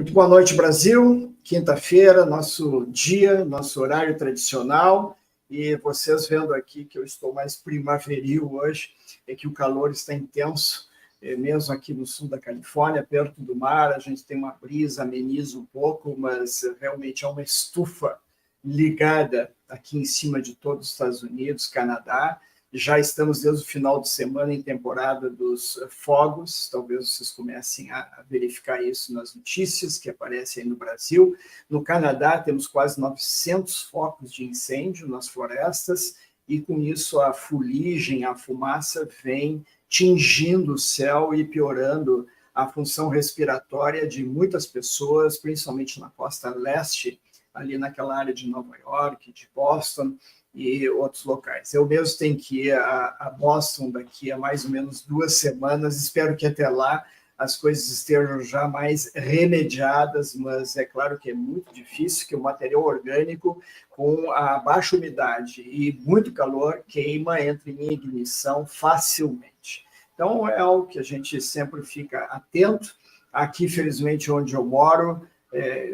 Muito boa noite, Brasil. Quinta-feira, nosso dia, nosso horário tradicional. E vocês vendo aqui que eu estou mais primaveril hoje, é que o calor está intenso, mesmo aqui no sul da Califórnia, perto do mar, a gente tem uma brisa, ameniza um pouco, mas realmente é uma estufa ligada aqui em cima de todos os Estados Unidos, Canadá. Já estamos desde o final de semana em temporada dos fogos, talvez vocês comecem a verificar isso nas notícias que aparecem aí no Brasil. No Canadá temos quase 900 focos de incêndio nas florestas e com isso a fuligem, a fumaça vem tingindo o céu e piorando a função respiratória de muitas pessoas, principalmente na costa leste, ali naquela área de Nova York, de Boston, e outros locais. Eu mesmo tenho que ir a Boston daqui a mais ou menos 2 semanas, espero que até lá as coisas estejam já mais remediadas, mas é claro que é muito difícil que o material orgânico com a baixa umidade e muito calor queima, entra em ignição facilmente. Então é algo que a gente sempre fica atento. Aqui, felizmente, onde eu moro,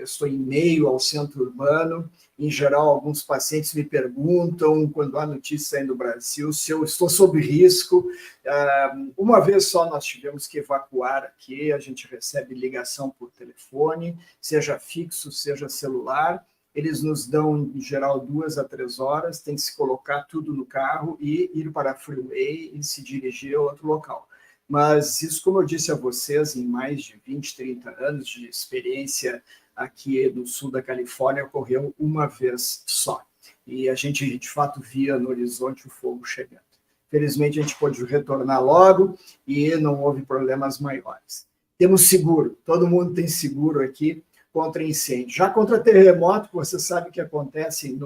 estou em meio ao centro urbano. Em geral, alguns pacientes me perguntam, quando há notícia aí no Brasil, se eu estou sob risco. Uma vez só nós tivemos que evacuar aqui, a gente recebe ligação por telefone, seja fixo, seja celular. Eles nos dão, em geral, 2 a 3 horas, tem que se colocar tudo no carro e ir para a freeway e se dirigir a outro local. Mas isso, como eu disse a vocês, em mais de 20, 30 anos de experiência aqui no sul da Califórnia, ocorreu uma vez só. E a gente, de fato, via no horizonte o fogo chegando. Felizmente, a gente pôde retornar logo e não houve problemas maiores. Temos seguro, todo mundo tem seguro aqui contra incêndio. Já contra terremoto, você sabe que acontece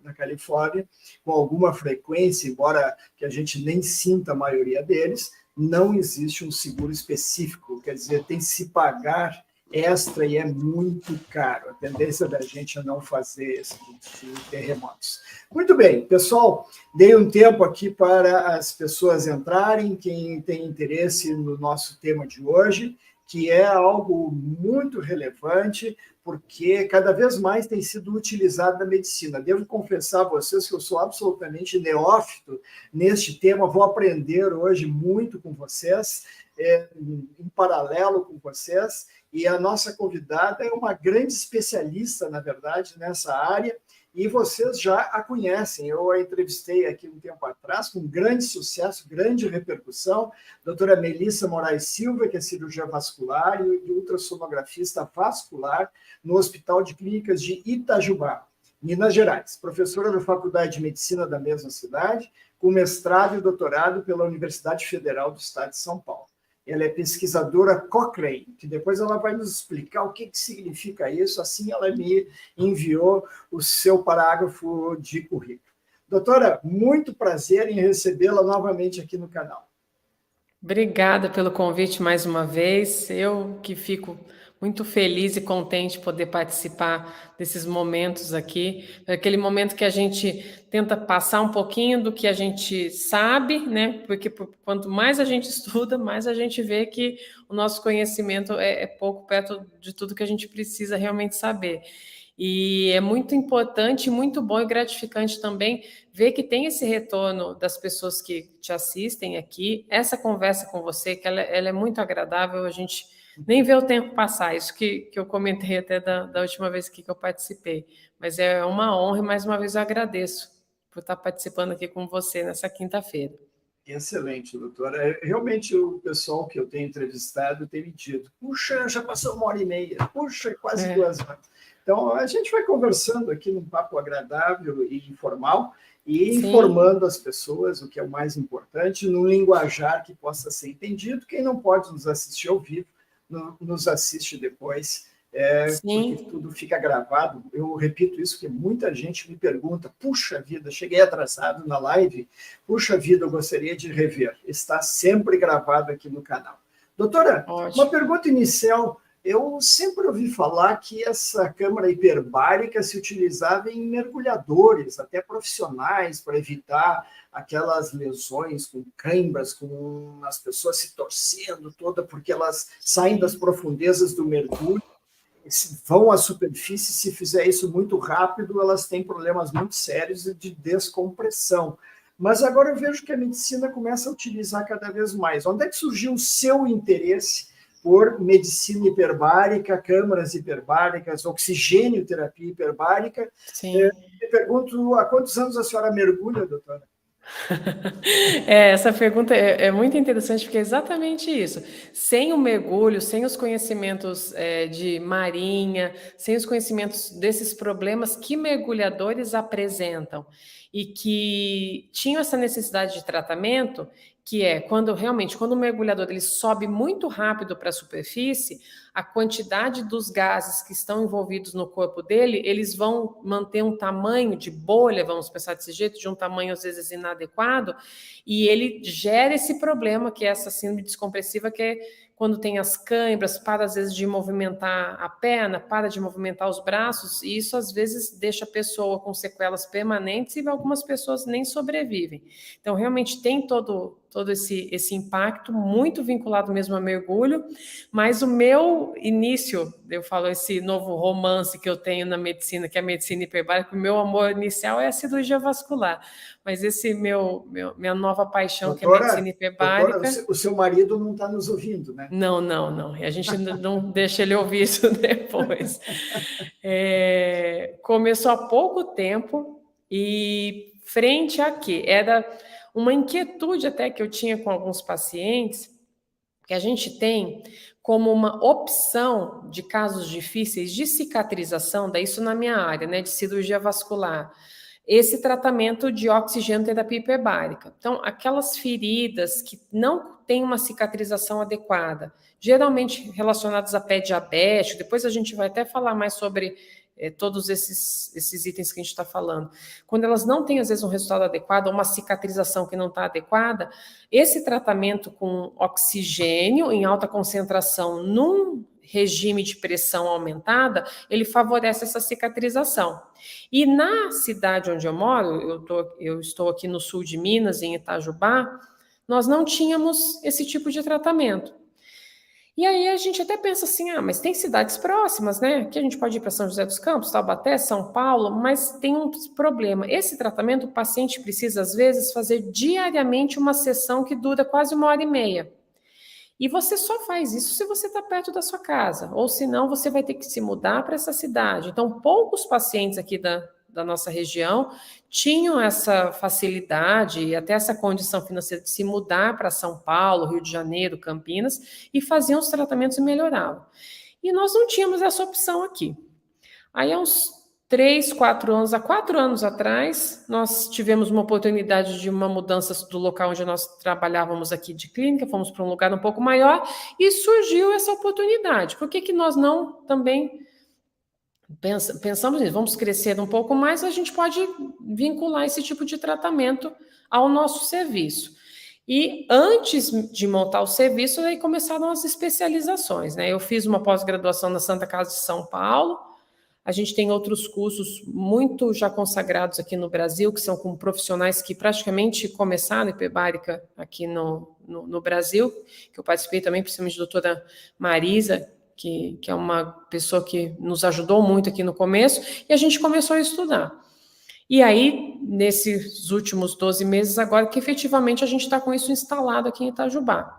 na Califórnia com alguma frequência, embora que a gente nem sinta a maioria deles, não existe um seguro específico, quer dizer, tem que se pagar extra e é muito caro. A tendência da gente é não fazer esse tipo de terremotos. Muito bem, pessoal, dei um tempo aqui para as pessoas entrarem, quem tem interesse no nosso tema de hoje, que é algo muito relevante, porque cada vez mais tem sido utilizado na medicina. Devo confessar a vocês que eu sou absolutamente neófito neste tema, vou aprender hoje muito com vocês, em paralelo com vocês, e a nossa convidada é uma grande especialista, na verdade, nessa área, e vocês já a conhecem. Eu a entrevistei aqui um tempo atrás, com grande sucesso, grande repercussão, doutora Melissa Moraes Silva, que é cirurgiã vascular e ultrassonografista vascular no Hospital de Clínicas de Itajubá, Minas Gerais. Professora da Faculdade de Medicina da mesma cidade, com mestrado e doutorado pela Universidade Federal do Estado de São Paulo. Ela é pesquisadora Cochrane, que depois ela vai nos explicar o que significa isso, assim ela me enviou o seu parágrafo de currículo. Doutora, muito prazer em recebê-la novamente aqui no canal. Obrigada pelo convite mais uma vez, eu que fico muito feliz e contente de poder participar desses momentos aqui, aquele momento que a gente tenta passar um pouquinho do que a gente sabe, né? Porque quanto mais a gente estuda, mais a gente vê que o nosso conhecimento é pouco perto de tudo que a gente precisa realmente saber. E é muito importante, muito bom e gratificante também ver que tem esse retorno das pessoas que te assistem aqui, essa conversa com você, que ela é muito agradável, a gente nem vê o tempo passar, isso que eu comentei até da última vez que eu participei. Mas é uma honra e mais uma vez eu agradeço por estar participando aqui com você nessa quinta-feira. Excelente, doutora. Realmente o pessoal que eu tenho entrevistado tem me dito, puxa, já passou 1h30, puxa, quase 2 horas. Então, a gente vai conversando aqui num papo agradável e informal e informando as pessoas, o que é o mais importante, num linguajar que possa ser entendido. Quem não pode nos assistir ao vivo, nos assiste depois, porque tudo fica gravado. Eu repito isso porque muita gente me pergunta, puxa vida, cheguei atrasado na live, puxa vida, eu gostaria de rever. Está sempre gravado aqui no canal. Doutora, uma pergunta inicial. Eu sempre ouvi falar que essa câmara hiperbárica se utilizava em mergulhadores, até profissionais, para evitar aquelas lesões com câimbras, com as pessoas se torcendo toda, porque elas saem das profundezas do mergulho vão à superfície, se fizer isso muito rápido, elas têm problemas muito sérios de descompressão. Mas agora eu vejo que a medicina começa a utilizar cada vez mais. Onde é que surgiu o seu interesse por medicina hiperbárica, câmaras hiperbáricas, oxigênio terapia hiperbárica? Sim. Me pergunto, há quantos anos a senhora mergulha, doutora? Essa pergunta é muito interessante, porque é exatamente isso. Sem o mergulho, sem os conhecimentos de marinha, sem os conhecimentos desses problemas que mergulhadores apresentam e que tinham essa necessidade de tratamento, que é quando o mergulhador ele sobe muito rápido para a superfície, a quantidade dos gases que estão envolvidos no corpo dele, eles vão manter um tamanho de bolha, vamos pensar desse jeito, de um tamanho às vezes inadequado, e ele gera esse problema, que é essa síndrome descompressiva, que é quando tem as câimbras, para às vezes de movimentar a perna, para de movimentar os braços, e isso às vezes deixa a pessoa com sequelas permanentes e algumas pessoas nem sobrevivem. Então, realmente tem todo esse impacto, muito vinculado mesmo a mergulho, mas o meu início, eu falo esse novo romance que eu tenho na medicina, que é a medicina hiperbárica, o meu amor inicial é a cirurgia vascular, mas esse minha nova paixão, que é a medicina hiperbárica... Doutora, o seu marido não está nos ouvindo, né? Não. A gente não deixa ele ouvir isso depois. Começou há pouco tempo e frente a quê? Era uma inquietude até que eu tinha com alguns pacientes, que a gente tem como uma opção de casos difíceis de cicatrização, daí isso na minha área, né, de cirurgia vascular, esse tratamento de oxigenoterapia hiperbárica. Então, aquelas feridas que não têm uma cicatrização adequada, geralmente relacionadas a pé diabético, depois a gente vai até falar mais sobre todos esses itens que a gente está falando. Quando elas não têm, às vezes, um resultado adequado, uma cicatrização que não está adequada, esse tratamento com oxigênio em alta concentração num regime de pressão aumentada, ele favorece essa cicatrização. E na cidade onde eu moro, eu estou aqui no sul de Minas, em Itajubá, nós não tínhamos esse tipo de tratamento. E aí a gente até pensa assim, mas tem cidades próximas, né? Que a gente pode ir para São José dos Campos, Taubaté, São Paulo, mas tem um problema. Esse tratamento, o paciente precisa, às vezes, fazer diariamente uma sessão que dura quase 1h30. E você só faz isso se você está perto da sua casa, ou senão você vai ter que se mudar para essa cidade. Então, poucos pacientes aqui da nossa região tinham essa facilidade e até essa condição financeira de se mudar para São Paulo, Rio de Janeiro, Campinas, e faziam os tratamentos e melhoravam. E nós não tínhamos essa opção aqui. Aí, há uns há 4 anos atrás, nós tivemos uma oportunidade de uma mudança do local onde nós trabalhávamos aqui de clínica, fomos para um lugar um pouco maior, e surgiu essa oportunidade. Por que nós não também pensamos nisso? Vamos crescer um pouco mais, a gente pode vincular esse tipo de tratamento ao nosso serviço. E antes de montar o serviço, aí começaram as especializações, né? Eu fiz uma pós-graduação na Santa Casa de São Paulo. A gente tem outros cursos muito já consagrados aqui no Brasil, que são com profissionais que praticamente começaram hiperbárica aqui no Brasil, que eu participei também, principalmente a doutora Marisa, que é uma pessoa que nos ajudou muito aqui no começo, e a gente começou a estudar. E aí, nesses últimos 12 meses agora, que efetivamente a gente está com isso instalado aqui em Itajubá.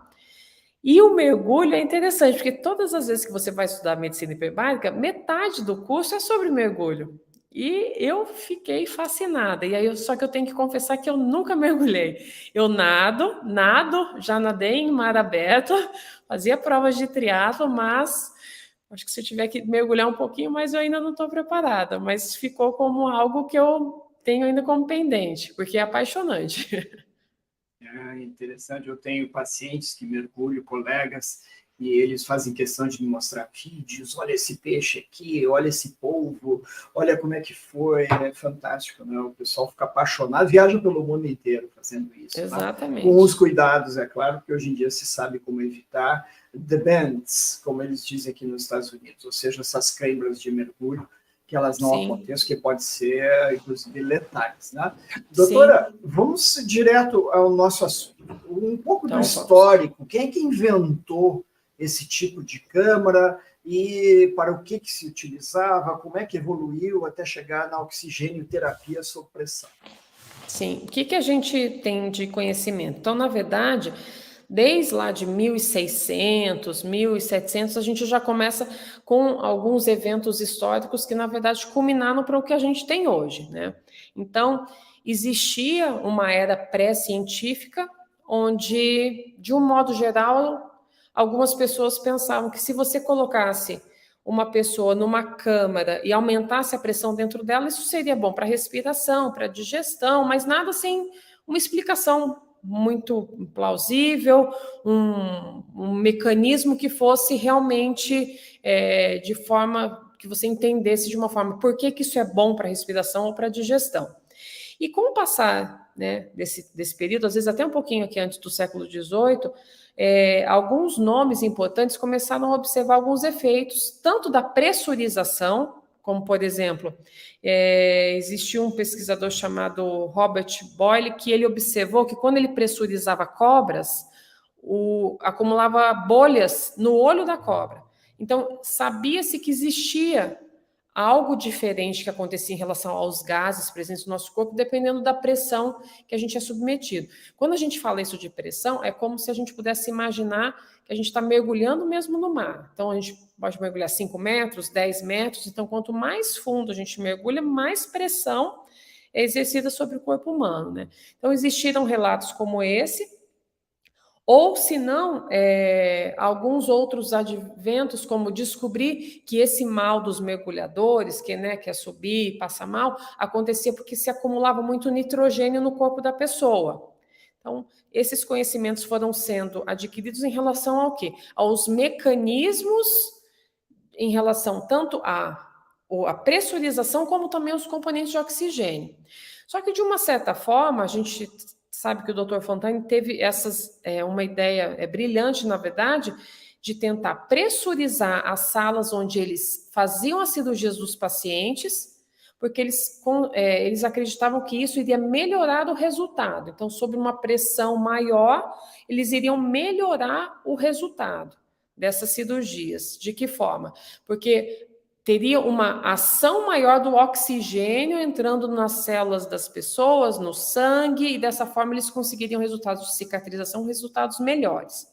E o mergulho é interessante, porque todas as vezes que você vai estudar medicina hiperbárica, metade do curso é sobre mergulho. E eu fiquei fascinada. E aí, só que eu tenho que confessar que eu nunca mergulhei. Eu nado, já nadei em mar aberto, fazia provas de triatlo, mas acho que se eu tiver que mergulhar um pouquinho, mas eu ainda não estou preparada. Mas ficou como algo que eu tenho ainda como pendente, porque é apaixonante. É interessante, eu tenho pacientes que mergulham, colegas, e eles fazem questão de me mostrar vídeos, olha esse peixe aqui, olha esse polvo, olha como é que foi, é fantástico, né? O pessoal fica apaixonado, viaja pelo mundo inteiro fazendo isso. Exatamente. Tá? Com os cuidados, é claro, porque hoje em dia se sabe como evitar the bends, como eles dizem aqui nos Estados Unidos, ou seja, essas câimbras de mergulho, que elas não aconteçam, que pode ser, inclusive, letais. Né? Doutora, sim, vamos direto ao nosso assunto. Um pouco do histórico. Quem é que inventou esse tipo de câmara? e para o que se utilizava, como é que evoluiu até chegar na oxigênio-terapia sob pressão. Sim, o que a gente tem de conhecimento? Então, na verdade, desde lá de 1600, 1700, a gente já começa com alguns eventos históricos que, na verdade, culminaram para o que a gente tem hoje, né? Então, existia uma era pré-científica onde, de um modo geral, algumas pessoas pensavam que se você colocasse uma pessoa numa câmara e aumentasse a pressão dentro dela, isso seria bom para respiração, para digestão, mas nada sem uma explicação muito plausível, um mecanismo que fosse realmente de forma que você entendesse de uma forma por que isso é bom para respiração ou para digestão. E com o passar, né, desse período, às vezes até um pouquinho aqui antes do século XVIII, alguns nomes importantes começaram a observar alguns efeitos, tanto da pressurização, como, por exemplo, existiu um pesquisador chamado Robert Boyle, que ele observou que quando ele pressurizava cobras, acumulava bolhas no olho da cobra. Então, sabia-se que existia algo diferente que acontecia em relação aos gases presentes no nosso corpo, dependendo da pressão que a gente é submetido. Quando a gente fala isso de pressão, é como se a gente pudesse imaginar que a gente está mergulhando mesmo no mar. Então, a gente pode mergulhar 5 metros, 10 metros. Então, quanto mais fundo a gente mergulha, mais pressão é exercida sobre o corpo humano, né? Então, existiram relatos como esse, ou, se não, alguns outros adventos, como descobrir que esse mal dos mergulhadores, que é subir e passar mal, acontecia porque se acumulava muito nitrogênio no corpo da pessoa. Então, esses conhecimentos foram sendo adquiridos em relação ao quê? Aos mecanismos em relação tanto à pressurização, como também aos componentes de oxigênio. Só que, de uma certa forma, a gente sabe que o Dr. Fontaine teve uma ideia brilhante, na verdade, de tentar pressurizar as salas onde eles faziam as cirurgias dos pacientes, porque eles acreditavam que isso iria melhorar o resultado. Então, sob uma pressão maior, eles iriam melhorar o resultado dessas cirurgias. De que forma? Porque teria uma ação maior do oxigênio entrando nas células das pessoas, no sangue, e dessa forma eles conseguiriam resultados de cicatrização, resultados melhores.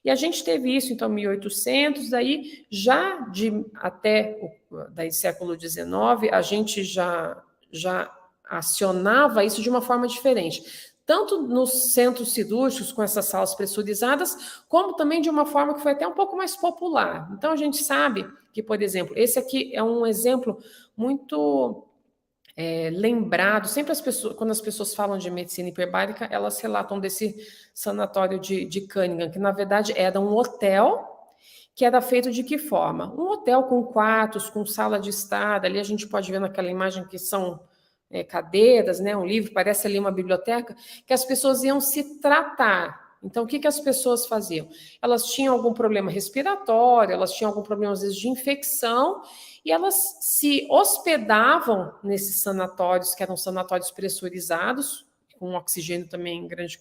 E a gente teve isso, então, em 1800, daí já até o século XIX, a gente já acionava isso de uma forma diferente. Tanto nos centros cirúrgicos, com essas salas pressurizadas, como também de uma forma que foi até um pouco mais popular. Então, a gente sabe que, por exemplo, esse aqui é um exemplo muito lembrado. Sempre quando as pessoas falam de medicina hiperbárica, elas relatam desse sanatório de Cunningham, que, na verdade, era um hotel que era feito de que forma? Um hotel com quartos, com sala de estar. Ali a gente pode ver naquela imagem que são cadeiras, né, um livro, parece ali uma biblioteca, que as pessoas iam se tratar. Então, o que as pessoas faziam? Elas tinham algum problema respiratório, elas tinham algum problema, às vezes, de infecção, e elas se hospedavam nesses sanatórios, que eram sanatórios pressurizados, com oxigênio também em grande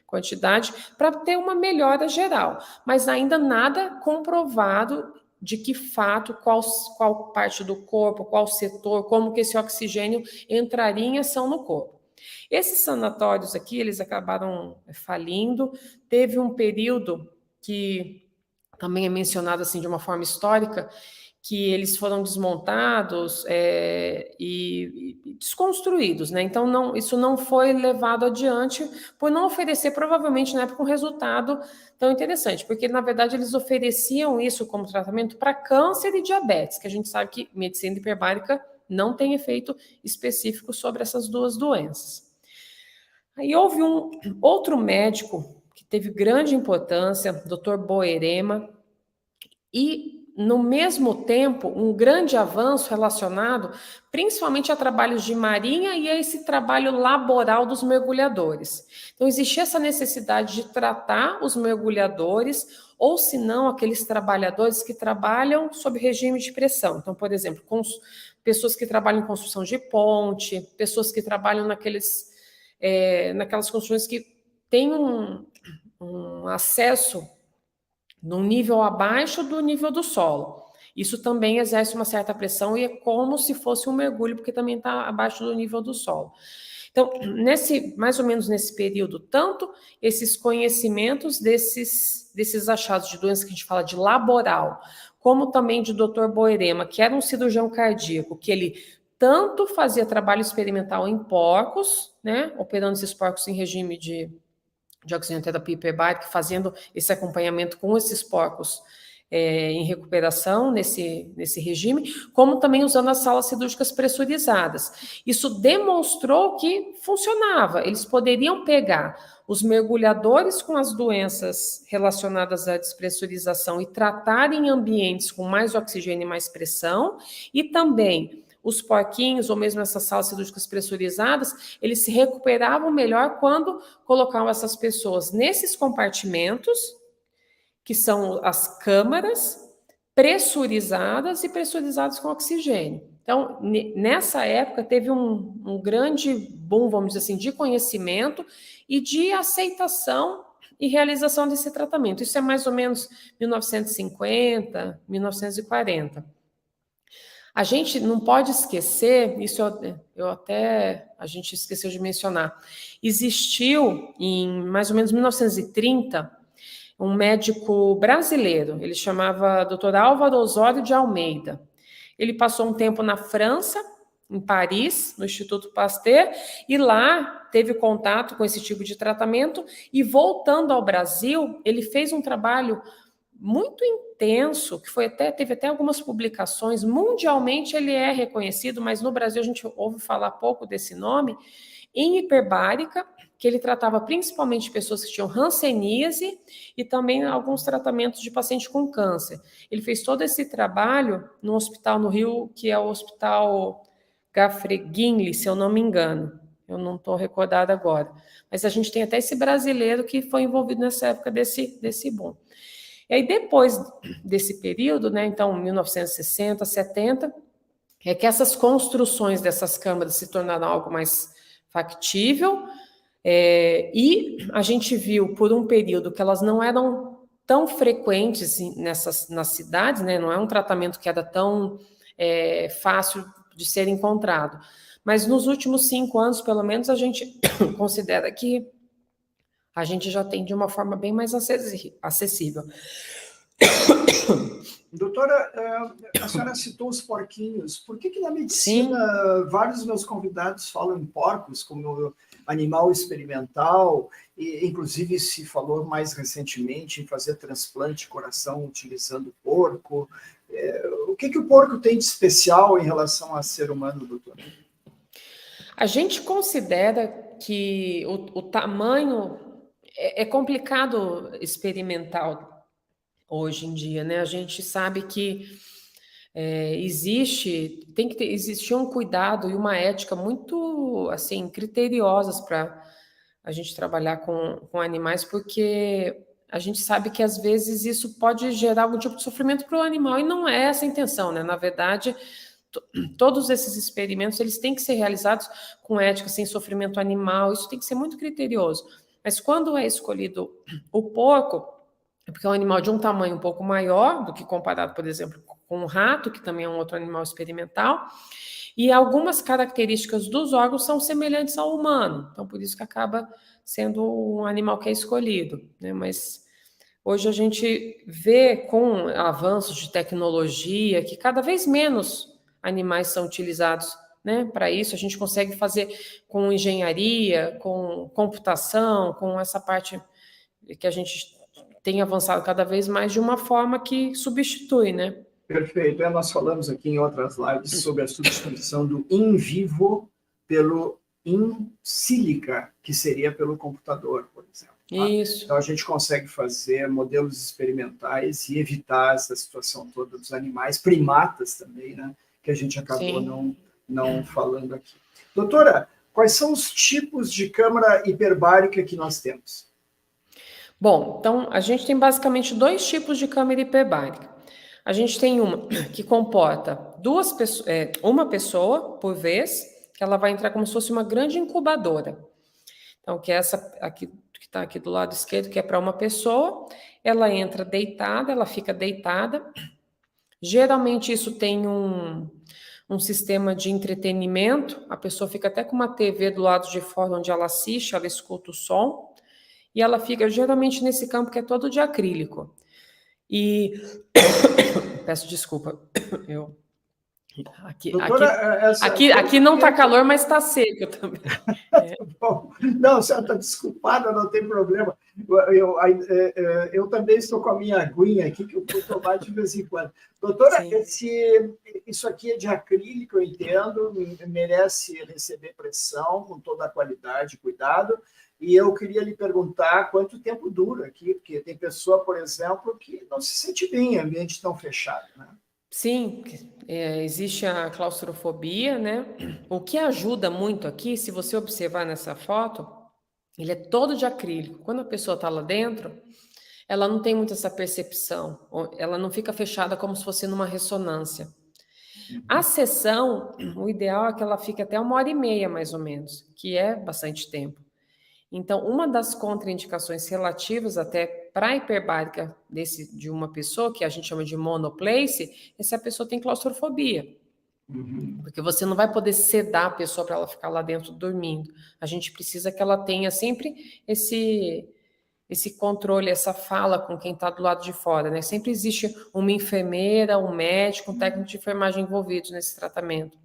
quantidade, para ter uma melhora geral. Mas ainda nada comprovado de que fato, qual parte do corpo, qual setor, como que esse oxigênio entraria em ação no corpo. Esses sanatórios aqui, eles acabaram falindo. Teve um período que também é mencionado assim de uma forma histórica, que eles foram desmontados e desconstruídos, né? Então, isso não foi levado adiante por não oferecer, provavelmente, na época, um resultado tão interessante, porque, na verdade, eles ofereciam isso como tratamento para câncer e diabetes, que a gente sabe que medicina hiperbárica não tem efeito específico sobre essas duas doenças. Aí houve um outro médico que teve grande importância, Dr. Boerema, e, no mesmo tempo, um grande avanço relacionado principalmente a trabalhos de marinha e a esse trabalho laboral dos mergulhadores. Então, existia essa necessidade de tratar os mergulhadores, ou, se não, aqueles trabalhadores que trabalham sob regime de pressão. Então, por exemplo, pessoas que trabalham em construção de ponte, pessoas que trabalham naquelas construções que têm um acesso num nível abaixo do nível do solo. Isso também exerce uma certa pressão e é como se fosse um mergulho, porque também está abaixo do nível do solo. Então, mais ou menos nesse período, tanto esses conhecimentos desses achados de doença que a gente fala de laboral, como também de Dr. Boerema, que era um cirurgião cardíaco, que ele tanto fazia trabalho experimental em porcos, né, operando esses porcos em regime de oxigenoterapia hiperbárica, fazendo esse acompanhamento com esses porcos em recuperação nesse regime, como também usando as salas cirúrgicas pressurizadas. Isso demonstrou que funcionava. Eles poderiam pegar os mergulhadores com as doenças relacionadas à despressurização e tratar em ambientes com mais oxigênio e mais pressão, e também os porquinhos, ou mesmo essas salas cirúrgicas pressurizadas, eles se recuperavam melhor quando colocavam essas pessoas nesses compartimentos, que são as câmaras, pressurizadas e pressurizadas com oxigênio. Então, nessa época, teve um grande boom, vamos dizer assim, de conhecimento e de aceitação e realização desse tratamento. Isso é mais ou menos 1950, 1940. A gente não pode esquecer, isso a gente esqueceu de mencionar, existiu em mais ou menos 1930 um médico brasileiro, ele chamava Dr. Álvaro Osório de Almeida. Ele passou um tempo na França, em Paris, no Instituto Pasteur, e lá teve contato com esse tipo de tratamento, e voltando ao Brasil, ele fez um trabalho muito intenso, que teve até algumas publicações. Mundialmente ele é reconhecido, mas no Brasil a gente ouve falar pouco desse nome, em hiperbárica, que ele tratava principalmente pessoas que tinham hanseníase e também alguns tratamentos de paciente com câncer. Ele fez todo esse trabalho no hospital no Rio, que é o Hospital Gafreguinli, se eu não me engano. Eu não estou recordada agora. Mas a gente tem até esse brasileiro que foi envolvido nessa época desse boom. E aí, depois desse período, né, então, 1960, 70, é que essas construções dessas câmaras se tornaram algo mais factível, e a gente viu por um período que elas não eram tão frequentes nas cidades, né, não é um tratamento que era tão fácil de ser encontrado. Mas nos últimos 5 anos, pelo menos, a gente considera que a gente já tem de uma forma bem mais acessível. Doutora, a senhora citou os porquinhos. Por que na medicina vários dos meus convidados falam em porcos como animal experimental, e inclusive se falou mais recentemente em fazer transplante de coração utilizando porco? O que o porco tem de especial em relação a ser humano, doutora? A gente considera que o tamanho é complicado experimentar hoje em dia, né? A gente sabe que tem que existir um cuidado e uma ética muito, assim, criteriosas para a gente trabalhar com animais, porque a gente sabe que às vezes isso pode gerar algum tipo de sofrimento para o animal, e não é essa a intenção, né? Na verdade, todos esses experimentos, eles têm que ser realizados com ética, sem sofrimento animal, isso tem que ser muito criterioso. Mas quando é escolhido o porco, é porque é um animal de um tamanho um pouco maior do que comparado, por exemplo, com o rato, que também é um outro animal experimental, e algumas características dos órgãos são semelhantes ao humano, então por isso que acaba sendo um animal que é escolhido, né? Mas hoje a gente vê, com avanços de tecnologia, que cada vez menos animais são utilizados, né? Para isso a gente consegue fazer com engenharia, com computação, com essa parte que a gente tem avançado cada vez mais de uma forma que substitui, né? Perfeito. Nós falamos aqui em outras lives sobre a substituição do in vivo pelo in silica, que seria pelo computador, por exemplo. Tá? Isso. Então a gente consegue fazer modelos experimentais e evitar essa situação toda dos animais, primatas também, né? Que a gente acabou não falando aqui. Doutora, quais são os tipos de câmara hiperbárica que nós temos? Bom, então a gente tem basicamente 2 tipos de câmara hiperbárica. A gente tem uma que comporta uma pessoa por vez, que ela vai entrar como se fosse uma grande incubadora. Então, que é essa aqui que está aqui do lado esquerdo, que é para uma pessoa, ela entra deitada, ela fica deitada. Geralmente isso tem um sistema de entretenimento, a pessoa fica até com uma TV do lado de fora onde ela assiste, ela escuta o som, e ela fica geralmente nesse campo que é todo de acrílico. E peço desculpa, eu Doutora, aqui não está calor, mas está seco também. Bom, não, a senhora está desculpada, não tem problema. Eu também estou com a minha aguinha aqui, que eu vou tomar de vez em quando. Doutora, isso aqui é de acrílico, eu entendo, merece receber pressão com toda a qualidade, cuidado. E eu queria lhe perguntar quanto tempo dura aqui, porque tem pessoa, por exemplo, que não se sente bem em ambiente tão fechado, né? Sim, existe a claustrofobia, né? O que ajuda muito aqui, se você observar nessa foto, ele é todo de acrílico. Quando a pessoa está lá dentro, ela não tem muito essa percepção, ela não fica fechada como se fosse numa ressonância. A sessão, o ideal é que ela fique até 1h30, mais ou menos, que é bastante tempo. Então, uma das contraindicações relativas até para a hiperbárica de uma pessoa, que a gente chama de monoplace, é se a pessoa tem claustrofobia. Porque você não vai poder sedar a pessoa para ela ficar lá dentro dormindo. A gente precisa que ela tenha sempre esse controle, essa fala com quem está do lado de fora, né? Sempre existe uma enfermeira, um médico, um técnico de enfermagem envolvidos nesse tratamento.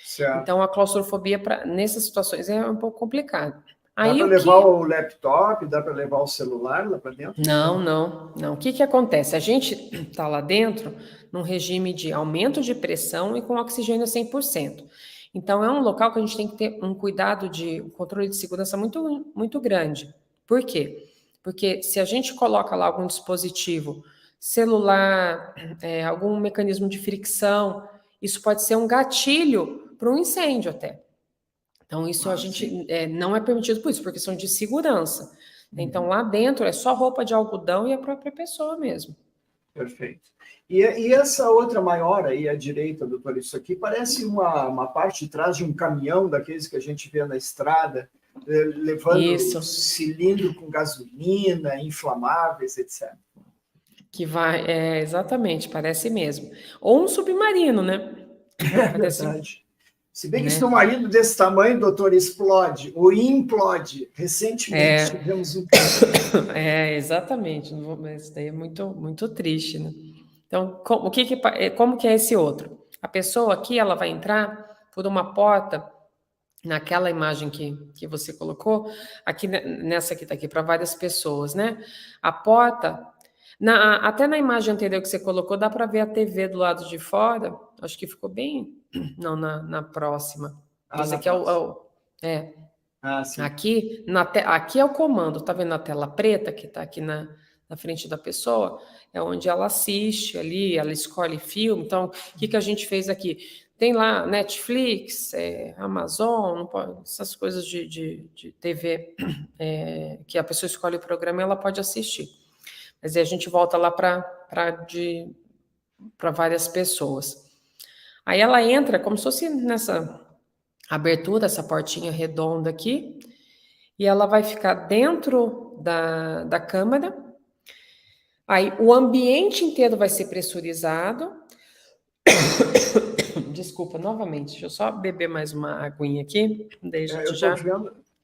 Certo. Então, a claustrofobia, nessas situações, é um pouco complicado. Dá para levar o laptop, dá para levar o celular lá para dentro? Não. O que acontece? A gente está lá dentro num regime de aumento de pressão e com oxigênio a 100%. Então, é um local que a gente tem que ter um cuidado um controle de segurança muito, muito grande. Por quê? Porque se a gente coloca lá algum dispositivo, celular, algum mecanismo de fricção, isso pode ser um gatilho para um incêndio até. Então, isso a gente não é permitido por isso, por questão de segurança. Então, lá dentro é só roupa de algodão e a própria pessoa mesmo. Perfeito. E essa outra maior aí, à direita, doutor, isso aqui parece uma parte de trás de um caminhão daqueles que a gente vê na estrada, levando cilindro com gasolina, inflamáveis, etc. Que vai, exatamente, parece mesmo. Ou um submarino, né? É verdade. Se bem que esse submarino desse tamanho, doutor, explode ou implode. Recentemente tivemos um caso. Exatamente. Isso daí é muito, muito triste, né? Então, como que é esse outro? A pessoa aqui, ela vai entrar por uma porta, naquela imagem que você colocou, aqui nessa que está aqui, para várias pessoas, né? A porta, até na imagem anterior que você colocou, dá para ver a TV do lado de fora. Acho que ficou bem... Não, na próxima. Esse aqui sim. Aqui é o comando, tá vendo a tela preta que está aqui na frente da pessoa? É onde ela assiste ali, ela escolhe filme. Então, o que a gente fez aqui? Tem lá Netflix, Amazon, essas coisas de TV, que a pessoa escolhe o programa e ela pode assistir. Mas aí a gente volta lá para várias pessoas. Aí ela entra como se fosse nessa abertura, essa portinha redonda aqui, e ela vai ficar dentro da câmara. Aí o ambiente inteiro vai ser pressurizado. Desculpa, novamente, deixa eu só beber mais uma aguinha aqui. Daí a gente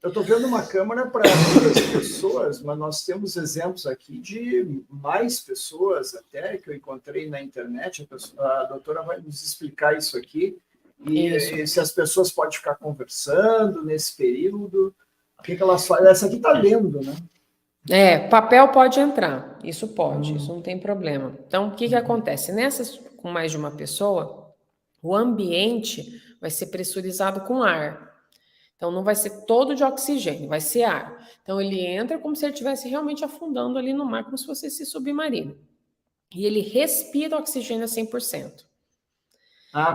eu estou vendo uma câmara para 2 pessoas, mas nós temos exemplos aqui de mais pessoas até que eu encontrei na internet. A doutora vai nos explicar isso aqui. E se as pessoas podem ficar conversando nesse período, o que elas fazem? Essa aqui está lendo, né? Papel pode entrar, isso pode, isso não tem problema. Então, o que acontece? Nessas com mais de uma pessoa, o ambiente vai ser pressurizado com ar. Então, não vai ser todo de oxigênio, vai ser ar. Então, ele entra como se ele estivesse realmente afundando ali no mar, como se fosse esse submarino. E ele respira oxigênio a 100%.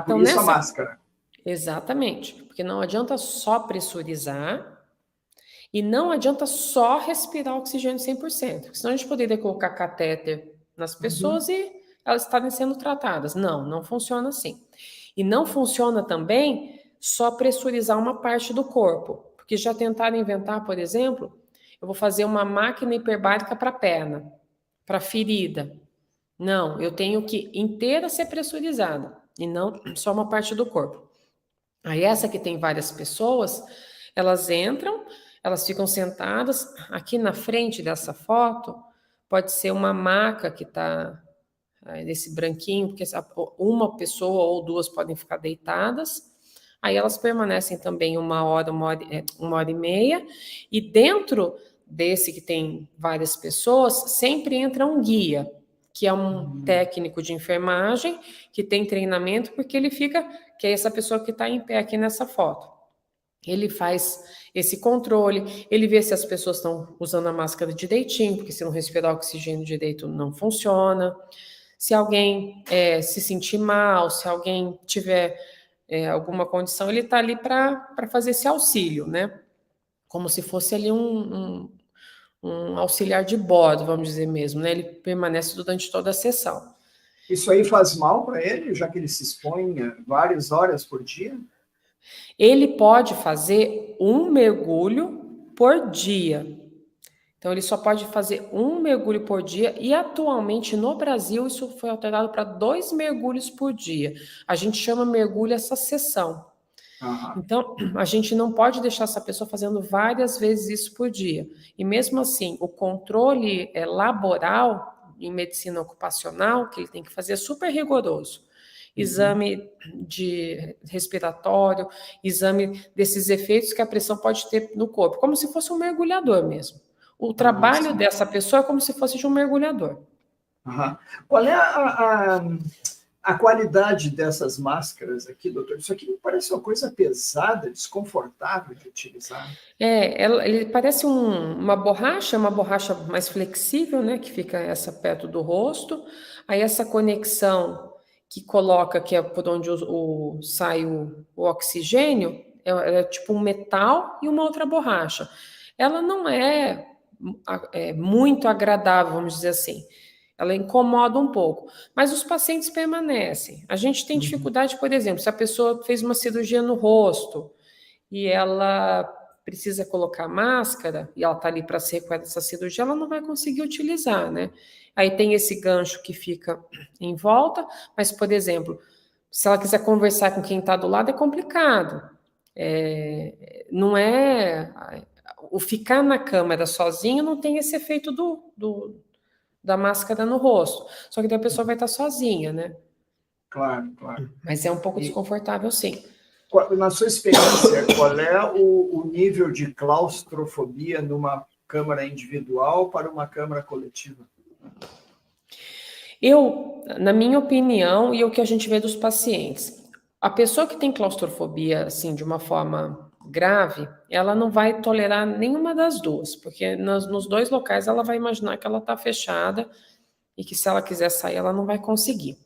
Por isso a máscara. Exatamente, porque não adianta só pressurizar e não adianta só respirar oxigênio 100%, porque senão a gente poderia colocar catéter nas pessoas e elas estarem sendo tratadas. Não funciona assim. E não funciona também só pressurizar uma parte do corpo, porque Porque já tentaram inventar, por exemplo, eu vou fazer uma máquina hiperbárica para perna, para ferida. Não, eu tenho que inteira ser pressurizada e não só uma parte do corpo. Aí essa que tem várias pessoas, elas entram, elas ficam sentadas. Aqui na frente dessa foto, pode ser uma maca que está nesse branquinho, porque uma pessoa ou duas podem ficar deitadas. Aí elas permanecem também 1 hora, 1 hora e meia. E dentro desse que tem várias pessoas, sempre entra um guia, que é um técnico de enfermagem, que tem treinamento, porque ele fica, que é essa pessoa que está em pé aqui nessa foto. Ele faz esse controle, ele vê se as pessoas estão usando a máscara direitinho, porque se não respirar oxigênio direito não funciona. Se alguém se sentir mal, se alguém tiver alguma condição, ele está ali para fazer esse auxílio, né? Como se fosse ali um auxiliar de bordo, vamos dizer mesmo, né? Ele permanece durante toda a sessão. Isso aí faz mal para ele, já que ele se expõe várias horas por dia? Ele pode fazer 1 mergulho por dia. Então, ele só pode fazer 1 mergulho por dia e, atualmente, no Brasil, isso foi alterado para 2 mergulhos por dia. A gente chama mergulho essa sessão. Então, a gente não pode deixar essa pessoa fazendo várias vezes isso por dia. E, mesmo assim, o controle laboral em medicina ocupacional, que ele tem que fazer, é super rigoroso. Exame de respiratório, exame desses efeitos que a pressão pode ter no corpo, como se fosse um mergulhador mesmo. O trabalho dessa pessoa é como se fosse de um mergulhador. Qual é a qualidade dessas máscaras aqui, doutor? Isso aqui me parece uma coisa pesada, desconfortável de utilizar. Ele parece uma borracha mais flexível, né, que fica essa perto do rosto. Aí essa conexão que coloca, que é por onde sai o oxigênio, é tipo um metal e uma outra borracha. Ela não é muito agradável, vamos dizer assim. Ela incomoda um pouco, mas os pacientes permanecem. A gente tem dificuldade, por exemplo, se a pessoa fez uma cirurgia no rosto e ela precisa colocar máscara e ela está ali para se recuperar dessa cirurgia, ela não vai conseguir utilizar, né? Aí tem esse gancho que fica em volta, mas, por exemplo, se ela quiser conversar com quem está do lado, é complicado. Não é... O ficar na câmera sozinho não tem esse efeito da máscara no rosto. Só que daí a pessoa vai estar sozinha, né? Claro, claro. Mas é um pouco desconfortável, sim. Na sua experiência, qual é o nível de claustrofobia numa câmara individual para uma câmara coletiva? Na minha opinião, e o que a gente vê dos pacientes, a pessoa que tem claustrofobia, assim, de uma forma grave, ela não vai tolerar nenhuma das duas, porque nos dois locais ela vai imaginar que ela está fechada e que se ela quiser sair, ela não vai conseguir.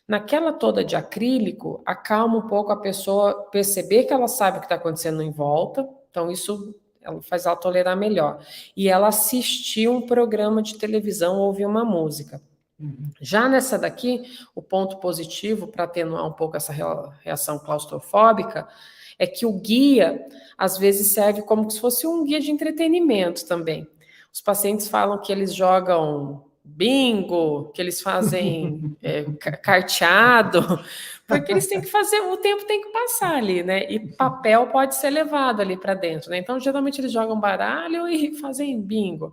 Naquela toda de acrílico, acalma um pouco a pessoa perceber que ela sabe o que está acontecendo em volta, então isso ela faz ela tolerar melhor. E ela assistir um programa de televisão ou ouvir uma música. Já nessa daqui, o ponto positivo para atenuar um pouco essa reação claustrofóbica é que o guia, às vezes, serve como se fosse um guia de entretenimento também. Os pacientes falam que eles jogam bingo, que eles fazem carteado, porque eles têm que fazer, o tempo tem que passar ali, né? E papel pode ser levado ali para dentro, né? Então, geralmente, eles jogam baralho e fazem bingo.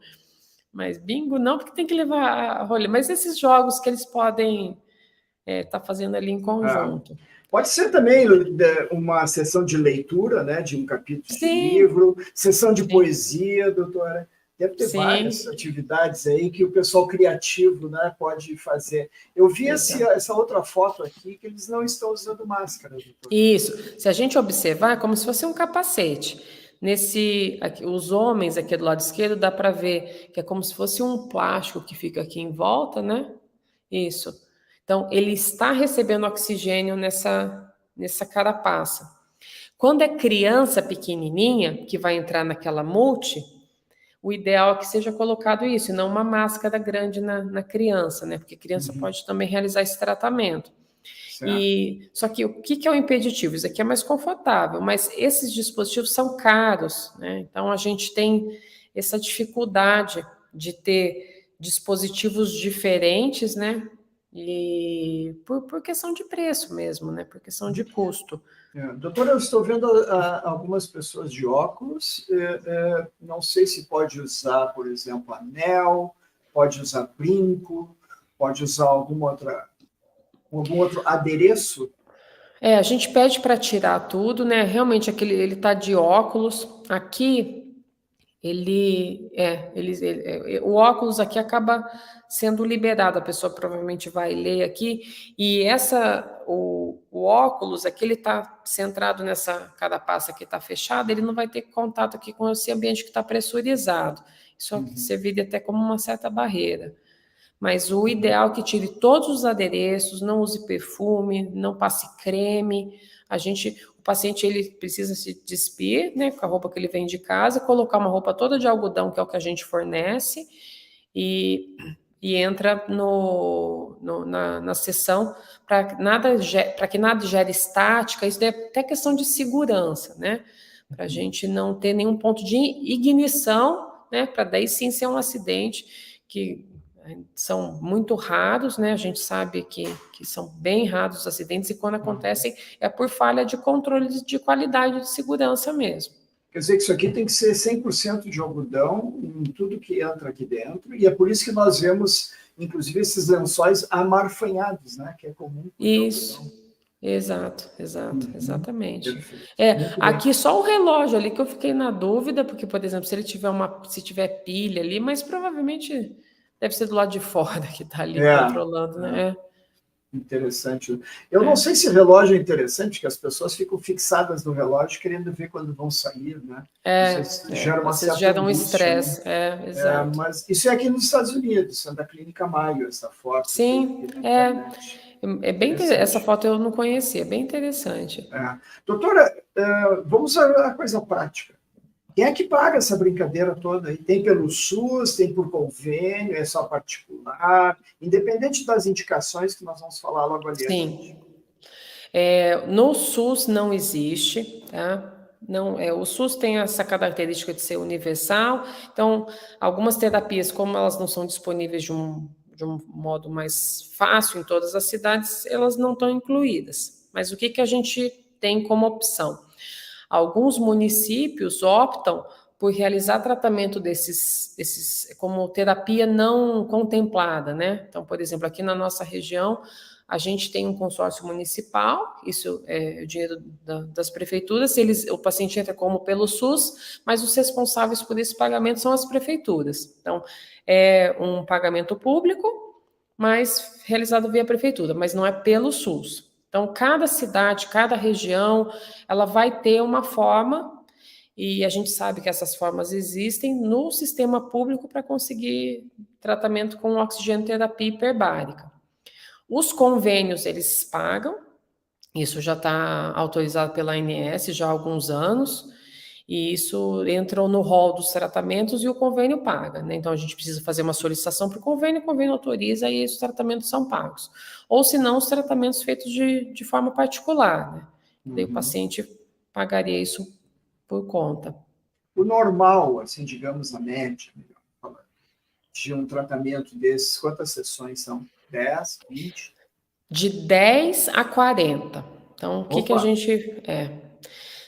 Mas bingo não, porque tem que levar a rolha. Mas esses jogos que eles podem estar fazendo ali em conjunto. Pode ser também uma sessão de leitura, né, de um capítulo de livro, sessão de poesia, doutora. Deve ter várias atividades aí que o pessoal criativo, né, pode fazer. Eu vi essa outra foto aqui, que eles não estão usando máscara, doutora. Isso. Se a gente observar, é como se fosse um capacete. Os homens aqui do lado esquerdo, dá para ver que é como se fosse um plástico que fica aqui em volta, né? Isso. Então, ele está recebendo oxigênio nessa carapaça. Quando é criança pequenininha, que vai entrar naquela multi, o ideal é que seja colocado isso, e não uma máscara grande na criança, né? Porque a criança pode também realizar esse tratamento. Só que o que é o impeditivo? Isso aqui é mais confortável, mas esses dispositivos são caros, né? Então a gente tem essa dificuldade de ter dispositivos diferentes, né? E por questão de preço mesmo, né? Por questão de custo. Doutora, eu estou vendo algumas pessoas de óculos, não sei se pode usar, por exemplo, anel, pode usar brinco, pode usar algum outro adereço? A gente pede para tirar tudo, né? Realmente ele tá de óculos. Aqui o óculos aqui acaba sendo liberado. A pessoa provavelmente vai ler aqui e o óculos aqui ele está centrado nessa carapaça que está fechada. Ele não vai ter contato aqui com esse ambiente que está pressurizado. Isso serviria até como uma certa barreira. Mas o ideal é que tire todos os adereços, não use perfume, não passe creme. O paciente ele precisa se despir, né, com a roupa que ele vem de casa, colocar uma roupa toda de algodão, que é o que a gente fornece, e entra na sessão para que nada gere estática. Isso é até questão de segurança, né? Para a gente não ter nenhum ponto de ignição, né? Para daí sim ser um acidente que são muito raros, né? A gente sabe que são bem raros os acidentes e quando acontecem é por falha de controle de qualidade de segurança mesmo. Quer dizer que isso aqui tem que ser 100% de algodão em tudo que entra aqui dentro, e é por isso que nós vemos, inclusive, esses lençóis amarfanhados, né? Que é comum. Isso, exatamente. Aqui só o relógio ali que eu fiquei na dúvida, porque, por exemplo, se tiver pilha ali, mas provavelmente deve ser do lado de fora que está ali controlando, né? Interessante. Eu não sei se relógio é interessante, que as pessoas ficam fixadas no relógio querendo ver quando vão sair, né? Gera uma certa gera um angústia, estresse, né? exato. Mas isso é aqui nos Estados Unidos, é da Clínica Mayo, essa foto. Sim, bem essa foto eu não conhecia, bem interessante. Doutora, vamos à coisa prática. Quem é que paga essa brincadeira toda aí? Tem pelo SUS, tem por convênio, é só particular, independente das indicações que nós vamos falar logo ali. Sim. No SUS não existe, tá? Não, o SUS tem essa característica de ser universal, então algumas terapias, como elas não são disponíveis de um modo mais fácil em todas as cidades, elas não estão incluídas. Mas o que a gente tem como opção? Alguns municípios optam por realizar tratamento desses como terapia não contemplada, né? Então, por exemplo, aqui na nossa região, a gente tem um consórcio municipal, isso é o dinheiro das prefeituras, o paciente entra como pelo SUS, mas os responsáveis por esse pagamento são as prefeituras. Então, é um pagamento público, mas realizado via prefeitura, mas não é pelo SUS. Então, cada cidade, cada região, ela vai ter uma forma, e a gente sabe que essas formas existem no sistema público para conseguir tratamento com oxigenoterapia hiperbárica. Os convênios, eles pagam, isso já está autorizado pela ANS já há alguns anos, e isso entra no rol dos tratamentos e o convênio paga, né? Então, a gente precisa fazer uma solicitação para o convênio autoriza e os tratamentos são pagos. Ou, se não, os tratamentos feitos de forma particular, né? Daí o paciente pagaria isso por conta. O normal, assim, digamos, na média, de um tratamento desses, quantas sessões são? 10, 20? De 10 a 40. Então, o que a gente...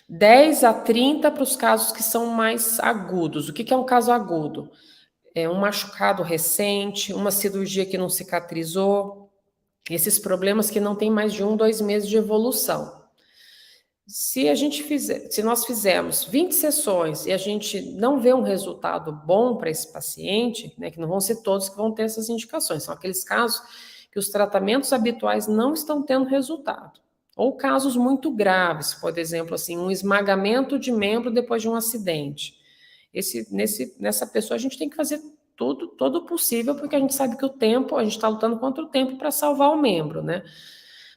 10 a 30 para os casos que são mais agudos. O que é um caso agudo? É um machucado recente, uma cirurgia que não cicatrizou, esses problemas que não tem mais de 1, 2 meses de evolução. Se nós fizermos 20 sessões e a gente não vê um resultado bom para esse paciente, né, que não vão ser todos que vão ter essas indicações, são aqueles casos que os tratamentos habituais não estão tendo resultado. Ou casos muito graves, por exemplo, assim, um esmagamento de membro depois de um acidente. Nessa pessoa a gente tem que fazer todo o possível, porque a gente sabe que a gente está lutando contra o tempo para salvar o membro, né?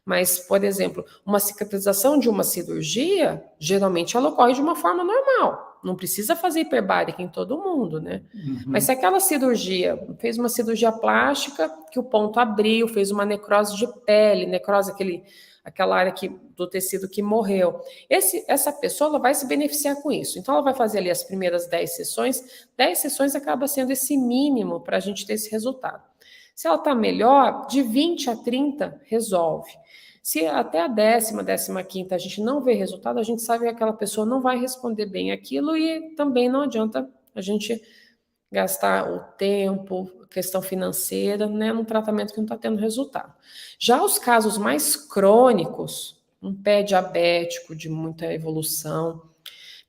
Mas, por exemplo, uma cicatrização de uma cirurgia, geralmente ela ocorre de uma forma normal. Não precisa fazer hiperbárica em todo mundo, né? Mas se aquela cirurgia, fez uma cirurgia plástica, que o ponto abriu, fez uma necrose de pele, necrose aquela área do tecido que morreu. Essa pessoa ela vai se beneficiar com isso. Então, ela vai fazer ali as primeiras 10 sessões. 10 sessões acaba sendo esse mínimo para a gente ter esse resultado. Se ela está melhor, de 20 a 30 resolve. Se até a 15ª a gente não vê resultado, a gente sabe que aquela pessoa não vai responder bem aquilo e também não adianta a gente gastar o tempo, questão financeira, né, num tratamento que não está tendo resultado. Já os casos mais crônicos, um pé diabético de muita evolução,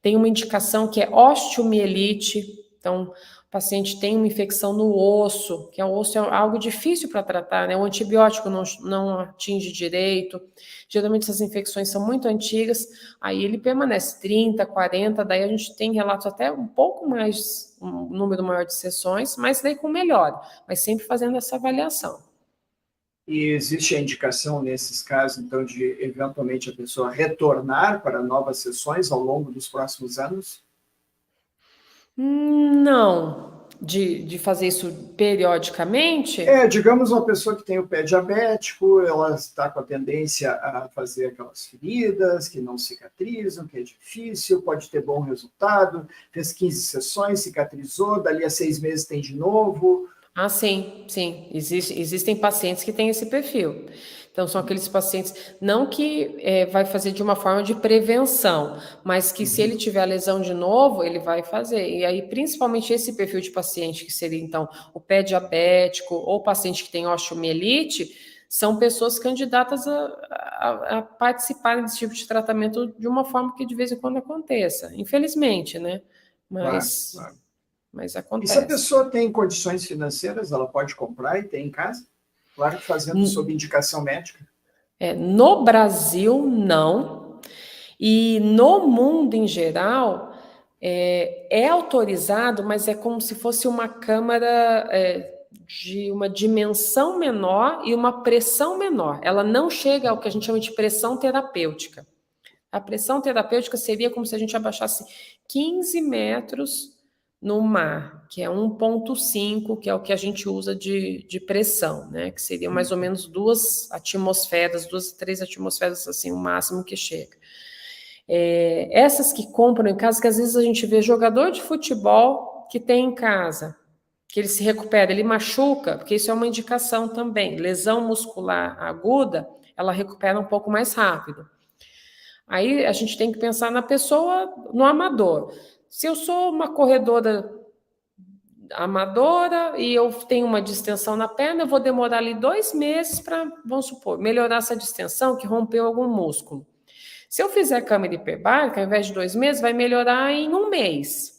tem uma indicação que é osteomielite, então o paciente tem uma infecção no osso, que o osso é algo difícil para tratar, né? O antibiótico não atinge direito, geralmente essas infecções são muito antigas, aí ele permanece 30, 40, daí a gente tem relatos até um pouco mais, um número maior de sessões, mas daí com melhora, mas sempre fazendo essa avaliação. E existe a indicação nesses casos, então, de eventualmente a pessoa retornar para novas sessões ao longo dos próximos anos? Não, de fazer isso periodicamente? Digamos uma pessoa que tem o pé diabético, ela está com a tendência a fazer aquelas feridas que não cicatrizam, que é difícil, pode ter bom resultado, fez 15 sessões, cicatrizou, dali a 6 meses tem de novo. Ah, sim. Existem pacientes que têm esse perfil. Então, são aqueles pacientes, não que vai fazer de uma forma de prevenção, mas que se ele tiver a lesão de novo, ele vai fazer. E aí, principalmente esse perfil de paciente, que seria, então, o pé diabético ou paciente que tem osteomielite, são pessoas candidatas a participarem desse tipo de tratamento de uma forma que de vez em quando aconteça. Infelizmente, né? Claro. Mas E acontece. se a pessoa tem condições financeiras, ela pode comprar e ter em casa? Claro que fazendo sob indicação médica. No Brasil, não. E no mundo em geral, é autorizado, mas é como se fosse uma câmara de uma dimensão menor e uma pressão menor. Ela não chega ao que a gente chama de pressão terapêutica. A pressão terapêutica seria como se a gente abaixasse 15 metros no mar, que é 1,5, que é o que a gente usa de pressão, né? Que seria mais ou menos 2 atmosferas, 2, 3 atmosferas, assim, o máximo que chega. Essas que compram em casa, que às vezes a gente vê jogador de futebol que tem em casa, que ele se recupera, ele machuca, porque isso é uma indicação também. Lesão muscular aguda, ela recupera um pouco mais rápido. Aí a gente tem que pensar na pessoa, no amador. Se eu sou uma corredora amadora e eu tenho uma distensão na perna, eu vou demorar ali 2 meses para, vamos supor, melhorar essa distensão que rompeu algum músculo. Se eu fizer câmera hiperbárica, ao invés de 2 meses, vai melhorar em 1 mês.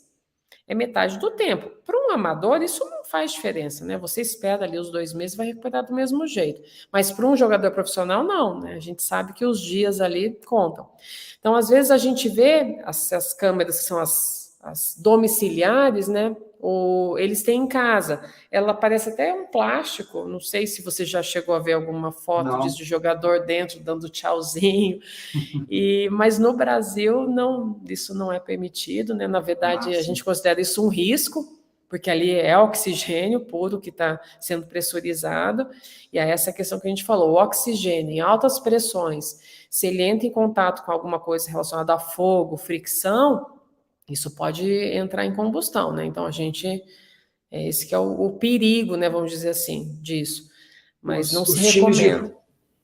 É metade do tempo. Para um amador, isso não faz diferença, né? Você espera ali os 2 meses e vai recuperar do mesmo jeito. Mas para um jogador profissional, não, né? A gente sabe que os dias ali contam. Então, às vezes, a gente vê as câmeras que são as domiciliares, né? Ou eles têm em casa. Ela parece até um plástico. Não sei se você já chegou a ver alguma foto disso de jogador dentro, dando tchauzinho. Mas no Brasil, não, isso não é permitido, né? Na verdade, a gente considera isso um risco, porque ali é oxigênio puro que está sendo pressurizado. E é essa questão que a gente falou: o oxigênio em altas pressões, se ele entra em contato com alguma coisa relacionada a fogo, fricção, isso pode entrar em combustão, né? Então, esse que é o perigo, né, vamos dizer assim, disso. Mas não se recomenda.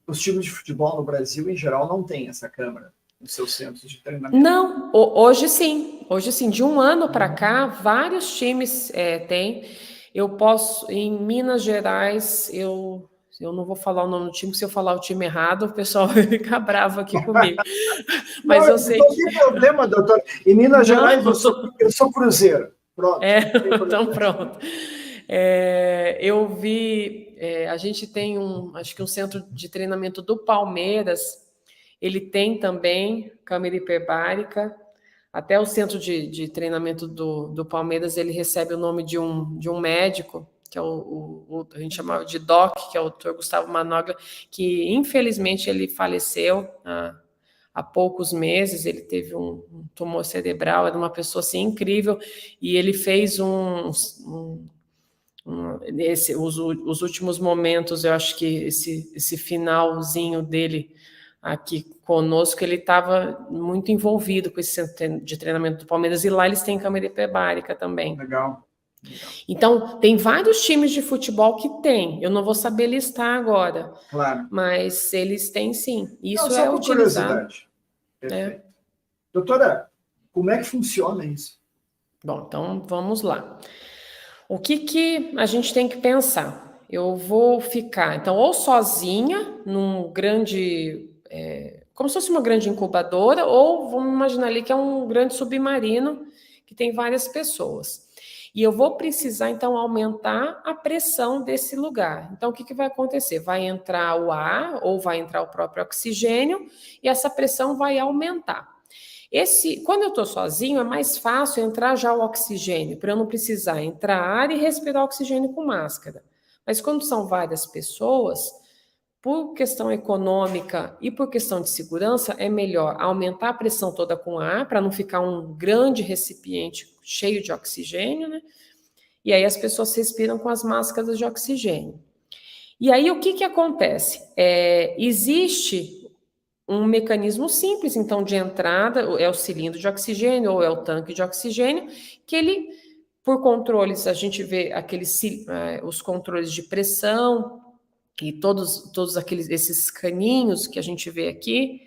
Os times de futebol no Brasil, em geral, não têm essa câmara nos seus centros de treinamento. Não, hoje sim. Hoje sim, de um ano para cá, vários times têm. Eu posso, em Minas Gerais, eu não vou falar o nome do time, porque se eu falar o time errado, o pessoal vai ficar bravo aqui comigo. Mas eu sei que... Não tem problema, doutor. Em Minas Gerais, eu sou Cruzeiro. Pronto. Então pronto. Eu vi, a gente tem acho que um centro de treinamento do Palmeiras, ele tem também câmera hiperbárica. Até o centro de treinamento do Palmeiras, ele recebe o nome de um médico, que é a gente chamava de DOC, que é o Dr. Gustavo Manoglia, que infelizmente ele faleceu há poucos meses. Ele teve um tumor cerebral, era uma pessoa assim incrível, e ele fez os últimos momentos, eu acho que esse finalzinho dele aqui conosco, ele estava muito envolvido com esse centro de treinamento do Palmeiras, e lá eles têm câmara hiperbárica também. Legal. Então, tem vários times de futebol que tem, eu não vou saber listar agora, Claro. mas eles têm sim, isso não, só é por utilizado. Curiosidade. Perfeito. Doutora, como é que funciona isso? Bom, então vamos lá. O que a gente tem que pensar? Eu vou ficar, então, ou sozinha, num grande, como se fosse uma grande incubadora, ou vamos imaginar ali que é um grande submarino que tem várias pessoas. E eu vou precisar, então, aumentar a pressão desse lugar. Então, o que vai acontecer? Vai entrar o ar, ou vai entrar o próprio oxigênio, e essa pressão vai aumentar. Quando eu estou sozinho, é mais fácil entrar já o oxigênio, para eu não precisar entrar ar e respirar oxigênio com máscara. Mas quando são várias pessoas, por questão econômica e por questão de segurança, é melhor aumentar a pressão toda com ar, para não ficar um grande recipiente cheio de oxigênio, né? E aí as pessoas respiram com as máscaras de oxigênio. E aí o que acontece? Existe um mecanismo simples, então, de entrada, é o cilindro de oxigênio ou é o tanque de oxigênio, que ele, por controles, a gente vê os controles de pressão e todos esses caninhos que a gente vê aqui,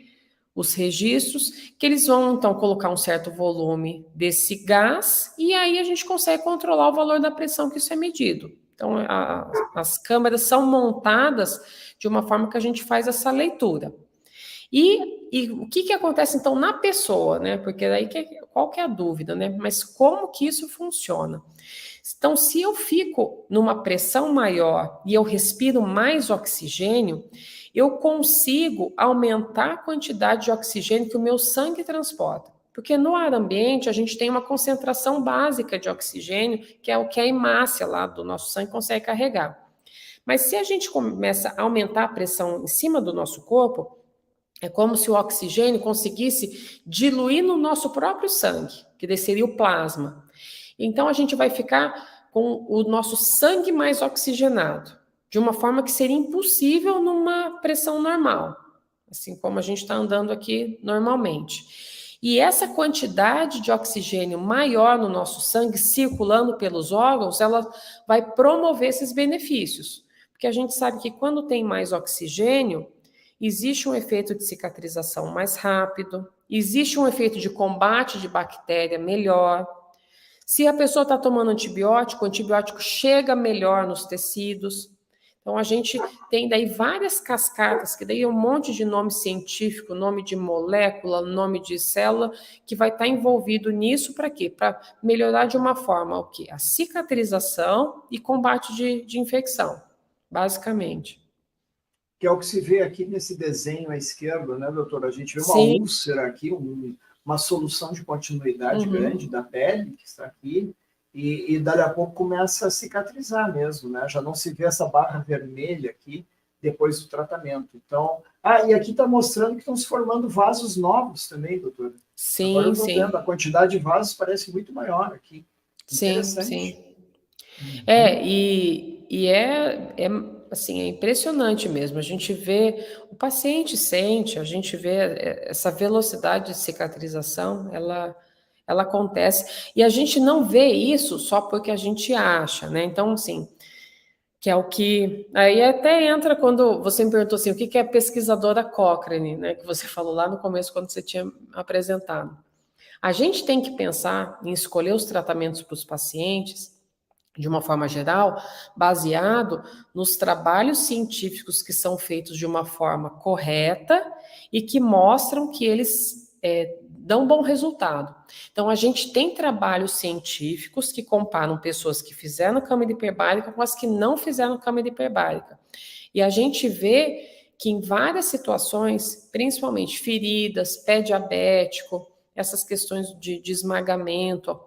os registros, que eles vão, então, colocar um certo volume desse gás, e aí a gente consegue controlar o valor da pressão que isso é medido. Então, as câmeras são montadas de uma forma que a gente faz essa leitura. E o que acontece, então, na pessoa, né? Porque daí, qual que é a dúvida, né? Mas como que isso funciona? Então, se eu fico numa pressão maior e eu respiro mais oxigênio, eu consigo aumentar a quantidade de oxigênio que o meu sangue transporta. Porque no ar ambiente, a gente tem uma concentração básica de oxigênio, que é o que a hemácia lá do nosso sangue consegue carregar. Mas se a gente começa a aumentar a pressão em cima do nosso corpo, é como se o oxigênio conseguisse diluir no nosso próprio sangue, que desceria o plasma. Então, a gente vai ficar com o nosso sangue mais oxigenado, de uma forma que seria impossível numa pressão normal, assim como a gente está andando aqui normalmente. E essa quantidade de oxigênio maior no nosso sangue, circulando pelos órgãos, ela vai promover esses benefícios. Porque a gente sabe que quando tem mais oxigênio, existe um efeito de cicatrização mais rápido, existe um efeito de combate de bactéria melhor. Se a pessoa está tomando antibiótico, o antibiótico chega melhor nos tecidos. Então, a gente tem daí várias cascatas, que daí é um monte de nome científico, nome de molécula, nome de célula, que vai estar envolvido nisso para quê? Para melhorar de uma forma o quê? A cicatrização e combate de infecção, basicamente. Que é o que se vê aqui nesse desenho à esquerda, né, doutora? A gente vê uma Sim. úlcera aqui, uma solução de continuidade grande da pele, que está aqui, e dali a pouco começa a cicatrizar mesmo, né? Já não se vê essa barra vermelha aqui depois do tratamento. Então, e aqui está mostrando que estão se formando vasos novos também, doutora. Sim, agora eu estou vendo, a quantidade de vasos parece muito maior aqui. Sim, interessante. Sim. Assim, é impressionante mesmo. A gente vê, o paciente sente, a gente vê essa velocidade de cicatrização, ela acontece. E a gente não vê isso só porque a gente acha, né? Então, assim, que é o que... Aí até entra quando você me perguntou assim, o que é pesquisadora Cochrane, né? Que você falou lá no começo, quando você tinha apresentado. A gente tem que pensar em escolher os tratamentos para os pacientes, de uma forma geral, baseado nos trabalhos científicos que são feitos de uma forma correta e que mostram que eles dão bom resultado. Então, a gente tem trabalhos científicos que comparam pessoas que fizeram câmara hiperbárica com as que não fizeram câmara hiperbárica. E a gente vê que em várias situações, principalmente feridas, pé diabético, essas questões de esmagamento,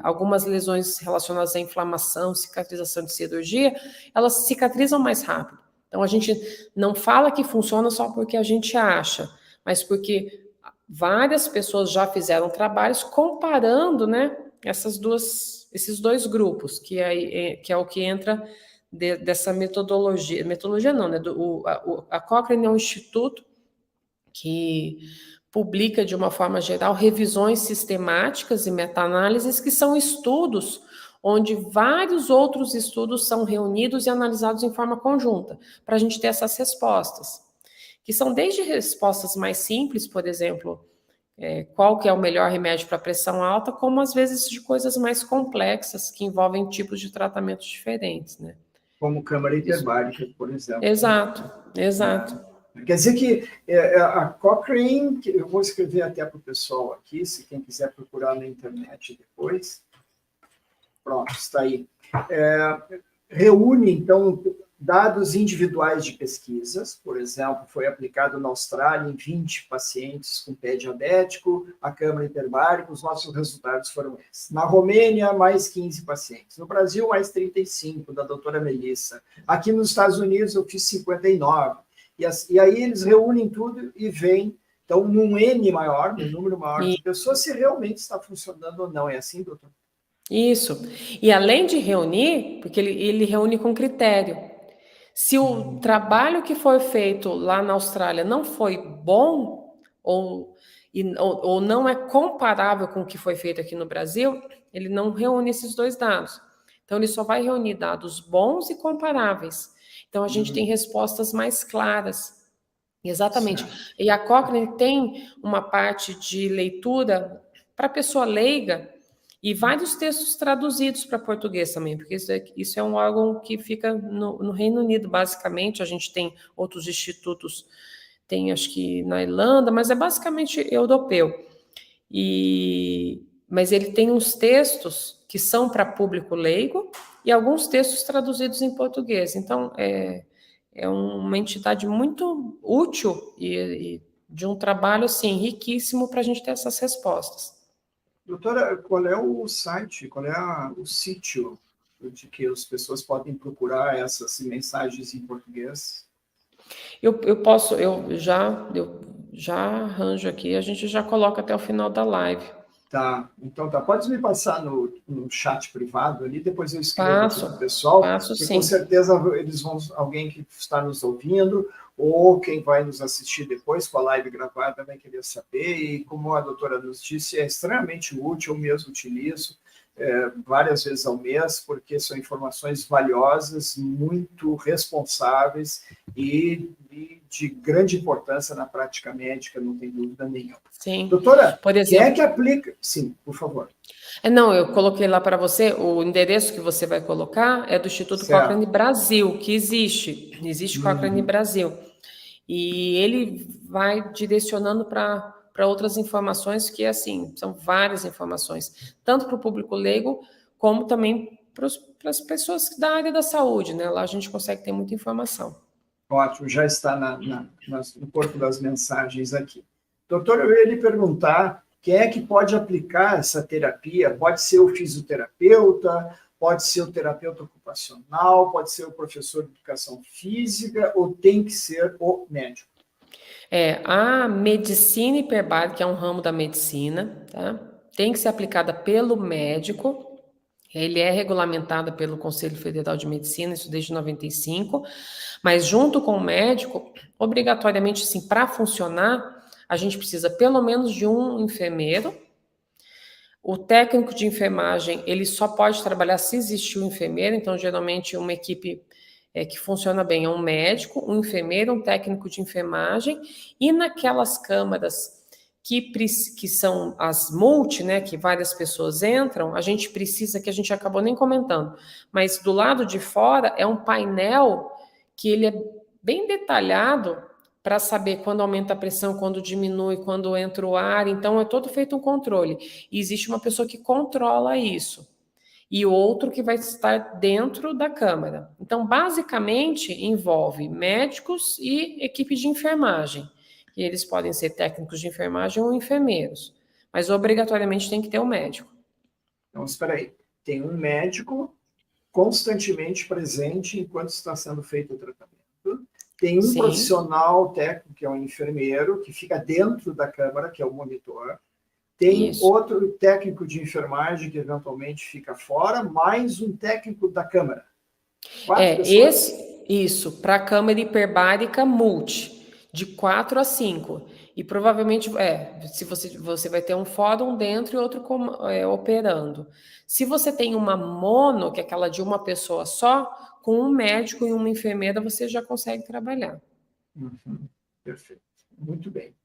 algumas lesões relacionadas à inflamação, cicatrização de cirurgia, elas cicatrizam mais rápido. Então, a gente não fala que funciona só porque a gente acha, mas porque várias pessoas já fizeram trabalhos comparando, né, esses dois grupos, que é o que entra dessa metodologia não, né, a Cochrane é um instituto que publica, de uma forma geral, revisões sistemáticas e meta-análises, que são estudos onde vários outros estudos são reunidos e analisados em forma conjunta, para a gente ter essas respostas, que são desde respostas mais simples, por exemplo, qual que é o melhor remédio para pressão alta, como às vezes de coisas mais complexas, que envolvem tipos de tratamentos diferentes, né? Como câmara hiperbárica, por exemplo. Exato, exato. Quer dizer que a Cochrane, que eu vou escrever até para o pessoal aqui, se quem quiser procurar na internet depois. Pronto, está aí. Reúne, então, dados individuais de pesquisas. Por exemplo, foi aplicado na Austrália em 20 pacientes com pé diabético, a câmara hiperbárica, os nossos resultados foram esses. Na Romênia, mais 15 pacientes. No Brasil, mais 35, da doutora Melissa. Aqui nos Estados Unidos, eu fiz 59. E aí eles reúnem tudo e veem, então, num N maior, num número maior de pessoas, se realmente está funcionando ou não. É assim, doutor? Isso. E além de reunir, porque ele reúne com critério. Se o trabalho que foi feito lá na Austrália não foi bom, ou não é comparável com o que foi feito aqui no Brasil, ele não reúne esses dois dados. Então, ele só vai reunir dados bons e comparáveis. Então, a gente tem respostas mais claras. Exatamente. Certo. E a Cochrane tem uma parte de leitura para pessoa leiga e vários textos traduzidos para português também, porque isso é um órgão que fica no Reino Unido, basicamente. A gente tem outros institutos, tem acho que na Irlanda, mas é basicamente europeu. Mas ele tem uns textos que são para público leigo e alguns textos traduzidos em português. Então, é uma entidade muito útil e de um trabalho assim, riquíssimo para a gente ter essas respostas. Doutora, qual é o site, qual é o sítio de que as pessoas podem procurar essas mensagens em português? Eu já arranjo aqui, a gente já coloca até o final da live. Tá, então tá. Pode me passar no chat privado ali, depois eu escrevo aqui para o pessoal. Passo, sim. Com certeza eles vão, alguém que está nos ouvindo, ou quem vai nos assistir depois com a live gravada vai querer saber, e como a doutora nos disse, é extremamente útil, eu mesmo utilizo várias vezes ao mês, porque são informações valiosas, muito responsáveis e de grande importância na prática médica, não tem dúvida nenhuma. Sim. Doutora, por exemplo, quem é que aplica? Sim, por favor. Não, eu coloquei lá para você, o endereço que você vai colocar é do Instituto Cochrane Brasil, que existe Cochrane Brasil. E ele vai direcionando para outras informações que, assim, são várias informações, tanto para o público leigo, como também para as pessoas da área da saúde, né? Lá a gente consegue ter muita informação. Ótimo, já está no corpo das mensagens aqui. Doutor, eu ia lhe perguntar, quem é que pode aplicar essa terapia? Pode ser o fisioterapeuta, pode ser o terapeuta ocupacional, pode ser o professor de educação física, ou tem que ser o médico? A medicina hiperbárica é um ramo da medicina, tá? Tem que ser aplicada pelo médico. Ele é regulamentado pelo Conselho Federal de Medicina, isso desde 95, mas junto com o médico, obrigatoriamente, sim, para funcionar, a gente precisa pelo menos de um enfermeiro. O técnico de enfermagem, ele só pode trabalhar se existir um enfermeiro, então, geralmente, uma equipe que funciona bem é um médico, um enfermeiro, um técnico de enfermagem, e naquelas câmaras que são as multi, né, que várias pessoas entram, a gente precisa, que a gente acabou nem comentando, mas do lado de fora é um painel que ele é bem detalhado para saber quando aumenta a pressão, quando diminui, quando entra o ar, então é todo feito um controle. E existe uma pessoa que controla isso, e outro que vai estar dentro da câmara. Então, basicamente, envolve médicos e equipe de enfermagem. E eles podem ser técnicos de enfermagem ou enfermeiros, mas obrigatoriamente tem que ter um médico. Então, espera aí. Tem um médico constantemente presente enquanto está sendo feito o tratamento. Tem um Sim, profissional técnico, que é um enfermeiro, que fica dentro da câmara, que é o monitor. Tem isso. outro técnico de enfermagem, que eventualmente fica fora, mais um técnico da câmara. 4 pessoas? Isso, para a câmara hiperbárica multi, de 4 a 5. E provavelmente, se você vai ter um fórum dentro e outro operando. Se você tem uma mono, que é aquela de uma pessoa só, com um médico e uma enfermeira, você já consegue trabalhar. Uhum, perfeito. Muito bem.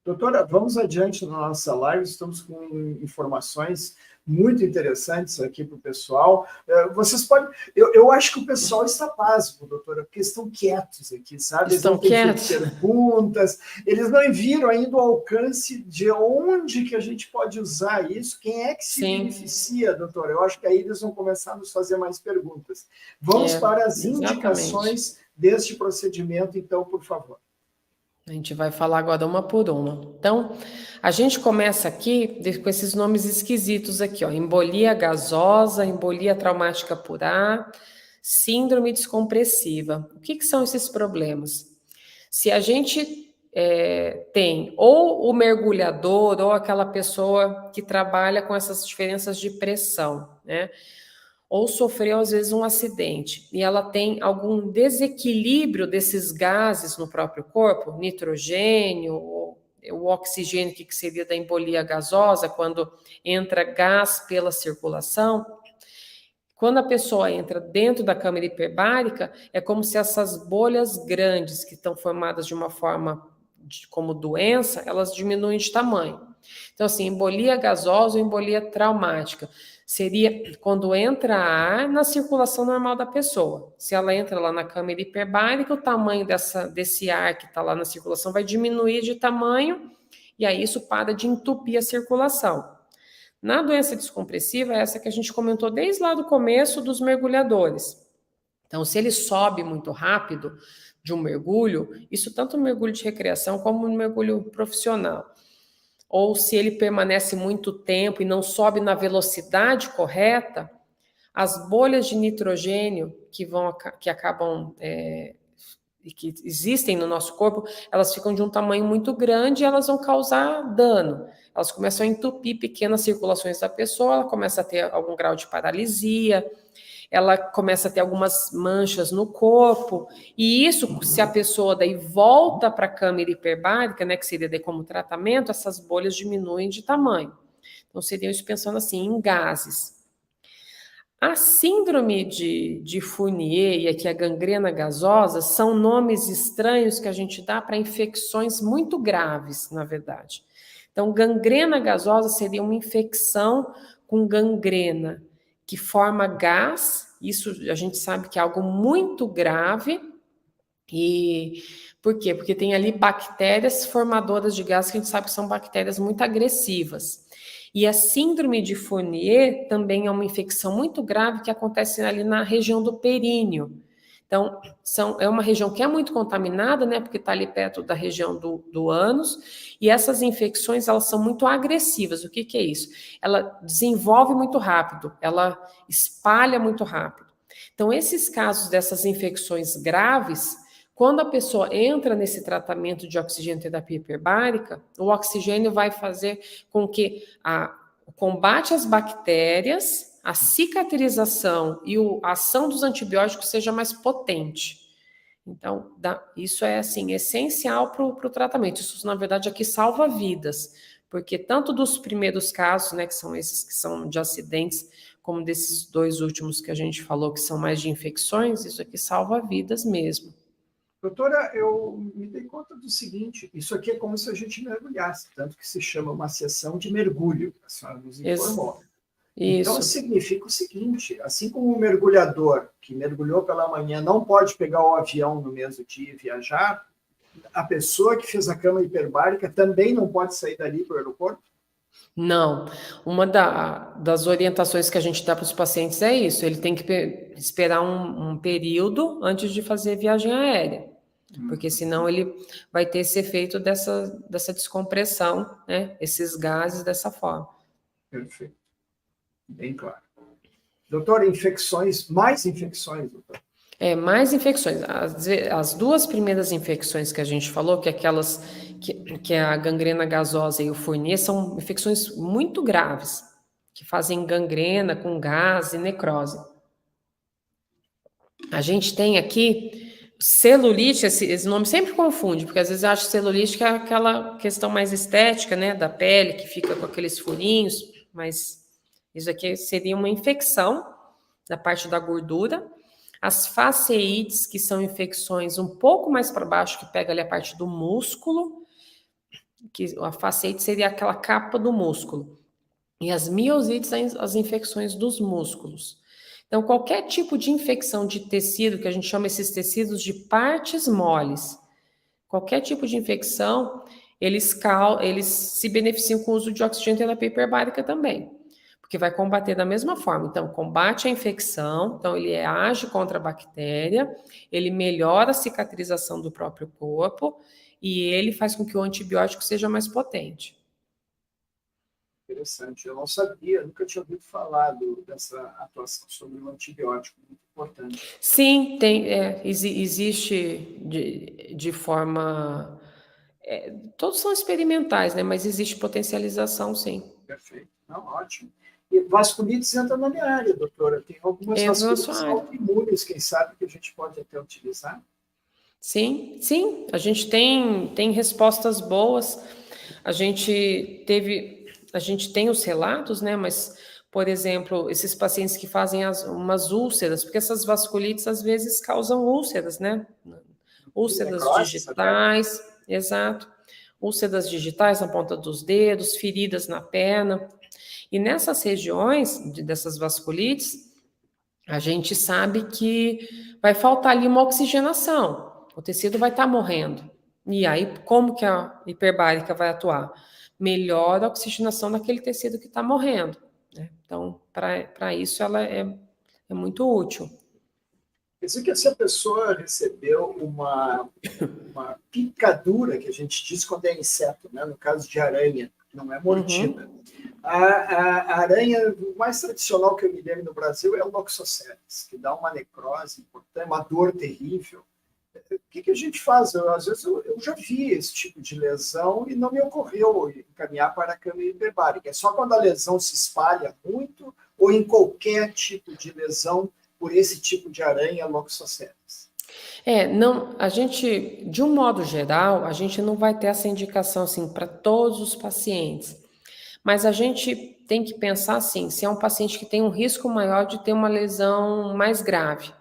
Doutora, vamos adiante na nossa live, estamos com informações muito interessantes aqui para o pessoal. Vocês podem. Eu acho que o pessoal está pasmo, doutora, porque estão quietos aqui, sabe? Eles Estão não têm feito quietos? perguntas, eles não viram ainda o alcance de onde que a gente pode usar isso, quem é que se Sim, beneficia, doutora? Eu acho que aí eles vão começar a nos fazer mais perguntas. Vamos para as exatamente. indicações deste procedimento, então, por favor. A gente vai falar agora uma por uma. Então, a gente começa aqui com esses nomes esquisitos aqui, ó. Embolia gasosa, embolia traumática por ar, síndrome descompressiva. O que são esses problemas? Se a gente tem ou o mergulhador ou aquela pessoa que trabalha com essas diferenças de pressão, né? Ou sofreu às vezes um acidente e ela tem algum desequilíbrio desses gases no próprio corpo, nitrogênio, o oxigênio, que seria da embolia gasosa, quando entra gás pela circulação. Quando a pessoa entra dentro da câmara hiperbárica, é como se essas bolhas grandes que estão formadas de uma forma como doença, elas diminuem de tamanho. Então, assim, embolia gasosa ou embolia traumática seria quando entra ar na circulação normal da pessoa. Se ela entra lá na câmara hiperbárica, o tamanho desse ar que está lá na circulação vai diminuir de tamanho, e aí isso para de entupir a circulação. Na doença descompressiva, é essa que a gente comentou desde lá do começo dos mergulhadores. Então, se ele sobe muito rápido de um mergulho, isso tanto no mergulho de recreação como no mergulho profissional, ou se ele permanece muito tempo e não sobe na velocidade correta, as bolhas de nitrogênio que acabam e que existem no nosso corpo, elas ficam de um tamanho muito grande e elas vão causar dano. Elas começam a entupir pequenas circulações da pessoa, ela começa a ter algum grau de paralisia, ela começa a ter algumas manchas no corpo, e isso, se a pessoa daí volta para a câmara hiperbárica, né, que seria daí como tratamento, essas bolhas diminuem de tamanho. Então, seria isso pensando assim, em gases. A síndrome de Fournier e aqui a gangrena gasosa são nomes estranhos que a gente dá para infecções muito graves, na verdade. Então, gangrena gasosa seria uma infecção com gangrena que forma gás, isso a gente sabe que é algo muito grave. E por quê? Porque tem ali bactérias formadoras de gás que a gente sabe que são bactérias muito agressivas. E a síndrome de Fournier também é uma infecção muito grave que acontece ali na região do períneo. Então, é uma região que é muito contaminada, né? Porque está ali perto da região do ânus, e essas infecções, elas são muito agressivas. O que é isso? Ela desenvolve muito rápido, ela espalha muito rápido. Então, esses casos dessas infecções graves, quando a pessoa entra nesse tratamento de oxigênio terapia hiperbárica, o oxigênio vai fazer com que o combate às bactérias, a cicatrização e a ação dos antibióticos seja mais potente. Então, isso é assim essencial para o tratamento. Isso, na verdade, aqui salva vidas, porque tanto dos primeiros casos, né, que são esses que são de acidentes, como desses dois últimos que a gente falou, que são mais de infecções, isso aqui salva vidas mesmo. Doutora, eu me dei conta do seguinte, isso aqui é como se a gente mergulhasse, tanto que se chama uma sessão de mergulho, a senhora nos informou. Então, Isso. significa o seguinte, assim como o mergulhador que mergulhou pela manhã não pode pegar o avião no mesmo dia e viajar, a pessoa que fez a cama hiperbárica também não pode sair dali para o aeroporto? Não, uma das orientações que a gente dá para os pacientes é isso, ele tem que esperar um período antes de fazer viagem aérea, porque senão ele vai ter esse efeito dessa descompressão, né, esses gases dessa forma. Perfeito. Bem claro. Doutor, infecções, mais infecções, doutor? Mais infecções. As duas primeiras infecções que a gente falou, que é aquelas que é a gangrena gasosa e o Fournier, são infecções muito graves, que fazem gangrena com gás e necrose. A gente tem aqui celulite, esse nome sempre confunde, porque às vezes eu acho celulite que é aquela questão mais estética, né, da pele, que fica com aqueles furinhos, mas isso aqui seria uma infecção da parte da gordura. As faceites, que são infecções um pouco mais para baixo, que pega ali a parte do músculo, que a faceite seria aquela capa do músculo. E as miosites, as infecções dos músculos. Então, qualquer tipo de infecção de tecido, que a gente chama esses tecidos de partes moles, qualquer tipo de infecção, eles se beneficiam com o uso de oxigenoterapia hiperbárica também, porque vai combater da mesma forma. Então, combate a infecção, então ele age contra a bactéria, ele melhora a cicatrização do próprio corpo e ele faz com que o antibiótico seja mais potente. Interessante, eu não sabia, nunca tinha ouvido falar dessa atuação sobre o antibiótico, muito importante. Sim, existe de forma. Todos são experimentais, né? Mas existe potencialização, sim. Perfeito, não, ótimo. E vasculites entra na minha área, doutora. Tem algumas vasculites autoimunes, quem sabe, que a gente pode até utilizar? Sim, a gente tem respostas boas. A gente tem os relatos, né? Mas, por exemplo, esses pacientes que fazem umas úlceras, porque essas vasculites às vezes causam úlceras, né? Úlceras digitais, exato. Úlceras digitais na ponta dos dedos, feridas na perna. E nessas regiões dessas vasculites, a gente sabe que vai faltar ali uma oxigenação. O tecido vai estar morrendo. E aí, como que a hiperbárica vai atuar? Melhora a oxigenação daquele tecido que está morrendo, né? Então, para isso, ela é muito útil. Quer dizer que se a pessoa recebeu uma picadura, que a gente diz quando é inseto, né? No caso de aranha, não é mordida. A aranha, o mais tradicional que eu me lembro no Brasil é o Loxosceles, que dá uma necrose importante, uma dor terrível. O que a gente faz? Às vezes eu já vi esse tipo de lesão e não me ocorreu encaminhar para a câmara hiperbárica. É só quando a lesão se espalha muito ou em qualquer tipo de lesão por esse tipo de aranha Loxosceles. Não, a gente, de um modo geral, a gente não vai ter essa indicação assim para todos os pacientes. Mas a gente tem que pensar assim, se é um paciente que tem um risco maior de ter uma lesão mais grave.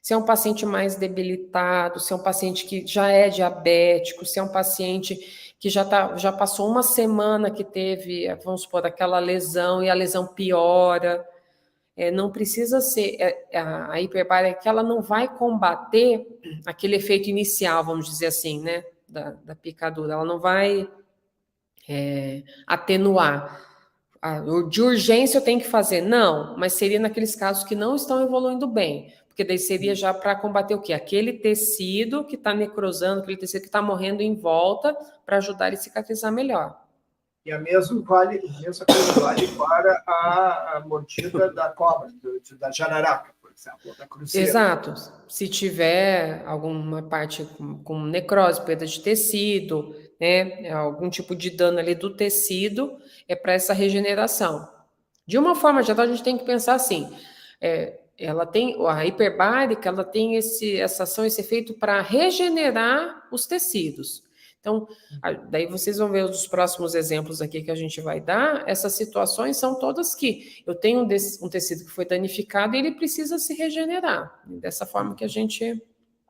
Se é um paciente mais debilitado, se é um paciente que já é diabético, se é um paciente que já passou uma semana que teve, vamos supor, aquela lesão e a lesão piora. Não precisa ser a hiperbárica, que ela não vai combater aquele efeito inicial, vamos dizer assim, né, da picadura. Ela não vai atenuar. De urgência eu tenho que fazer? Não, mas seria naqueles casos que não estão evoluindo bem, porque daí seria já para combater o quê? Aquele tecido que está necrosando, aquele tecido que está morrendo em volta, para ajudar ele a cicatrizar melhor. E a mesma coisa vale para a mordida da cobra, da jararaca, por exemplo, da cruzeira. Exato. Se tiver alguma parte com necrose, perda de tecido, né, algum tipo de dano ali do tecido, é para essa regeneração. De uma forma geral, a gente tem que pensar assim, a hiperbárica, ela tem essa ação, esse efeito para regenerar os tecidos. Então, daí vocês vão ver os próximos exemplos aqui que a gente vai dar. Essas situações são todas que eu tenho um tecido que foi danificado e ele precisa se regenerar. Dessa forma que a gente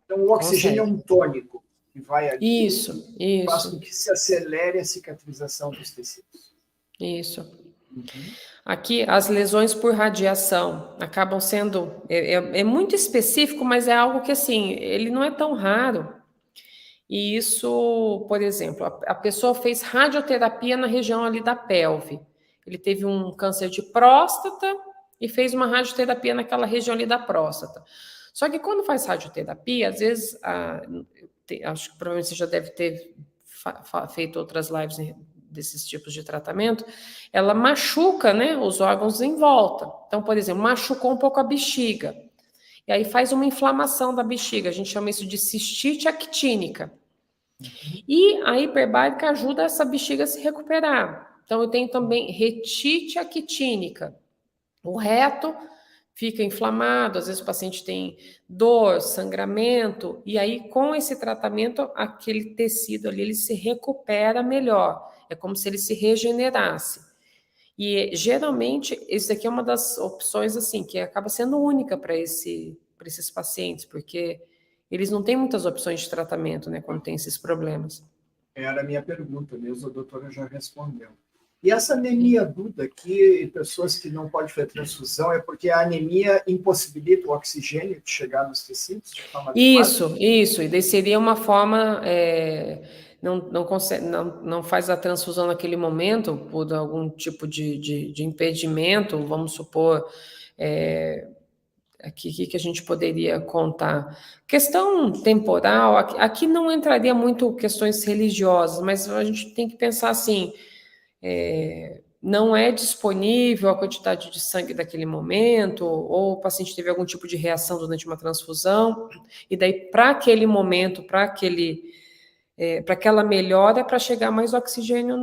Então, o oxigênio é um tônico que vai ali e faz com que se acelere a cicatrização dos tecidos. Isso. Aqui, as lesões por radiação acabam sendo... É muito específico, mas é algo que, assim, ele não é tão raro. E isso, por exemplo, a pessoa fez radioterapia na região ali da pelve. Ele teve um câncer de próstata e fez uma radioterapia naquela região ali da próstata. Só que quando faz radioterapia, às vezes, acho que provavelmente você já deve ter feito outras lives desses tipos de tratamento, ela machuca, né, os órgãos em volta. Então, por exemplo, machucou um pouco a bexiga, e aí faz uma inflamação da bexiga, a gente chama isso de cistite actínica. E a hiperbárica ajuda essa bexiga a se recuperar. Então, eu tenho também retite actínica. O reto fica inflamado, às vezes o paciente tem dor, sangramento, e aí com esse tratamento, aquele tecido ali, ele se recupera melhor. É como se ele se regenerasse. E geralmente, isso aqui é uma das opções, assim, que acaba sendo única para esses pacientes, porque eles não têm muitas opções de tratamento, né, quando tem esses problemas. Era a minha pergunta mesmo, a doutora já respondeu. E essa anemia aguda aqui, em pessoas que não podem fazer transfusão, é porque a anemia impossibilita o oxigênio de chegar nos tecidos de forma adequada? Isso. E daí seria uma forma, não faz a transfusão naquele momento, por algum tipo de impedimento, vamos supor, aqui que a gente poderia contar. Questão temporal, aqui não entraria muito questões religiosas, mas a gente tem que pensar assim, não é disponível a quantidade de sangue daquele momento, ou o paciente teve algum tipo de reação durante uma transfusão, e daí, para aquele momento, para aquela melhora, é para chegar mais oxigênio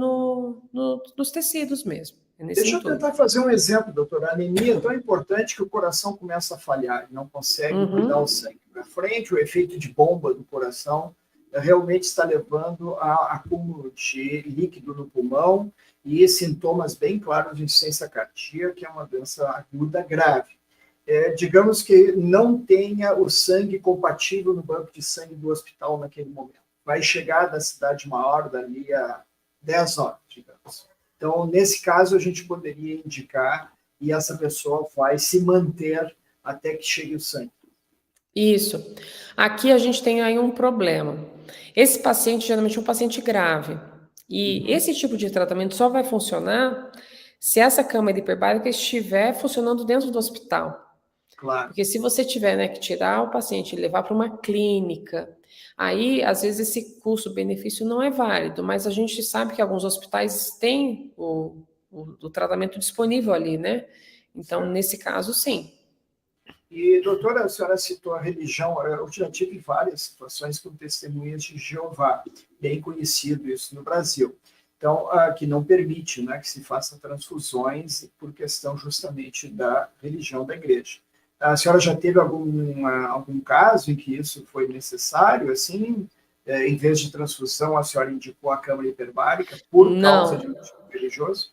nos tecidos mesmo. É nesse Deixa eu intuito. tentar fazer um exemplo, doutora. A anemia é tão importante que o coração começa a falhar, não consegue mandar o sangue para frente, o efeito de bomba do coração realmente está levando a acúmulo de líquido no pulmão e sintomas bem claros de insuficiência cardíaca, que é uma doença aguda grave. Digamos que não tenha o sangue compatível no banco de sangue do hospital naquele momento. Vai chegar da cidade maior dali a 10 horas, digamos. Então, nesse caso, a gente poderia indicar e essa pessoa vai se manter até que chegue o sangue. Isso. Aqui a gente tem aí um problema. Esse paciente geralmente é um paciente grave. E esse tipo de tratamento só vai funcionar se essa câmara hiperbárica estiver funcionando dentro do hospital. Claro. Porque se você tiver, né, que tirar o paciente e levar para uma clínica, aí às vezes esse custo-benefício não é válido, mas a gente sabe que alguns hospitais têm o tratamento disponível ali, né? Então, nesse caso, sim. E, doutora, a senhora citou a religião, eu já tive várias situações com testemunhas de Jeová, bem conhecido isso no Brasil. Então, que não permite, né, que se faça transfusões por questão justamente da religião da igreja. A senhora já teve algum caso em que isso foi necessário, assim, em vez de transfusão, a senhora indicou a câmara hiperbárica por causa de motivo religioso?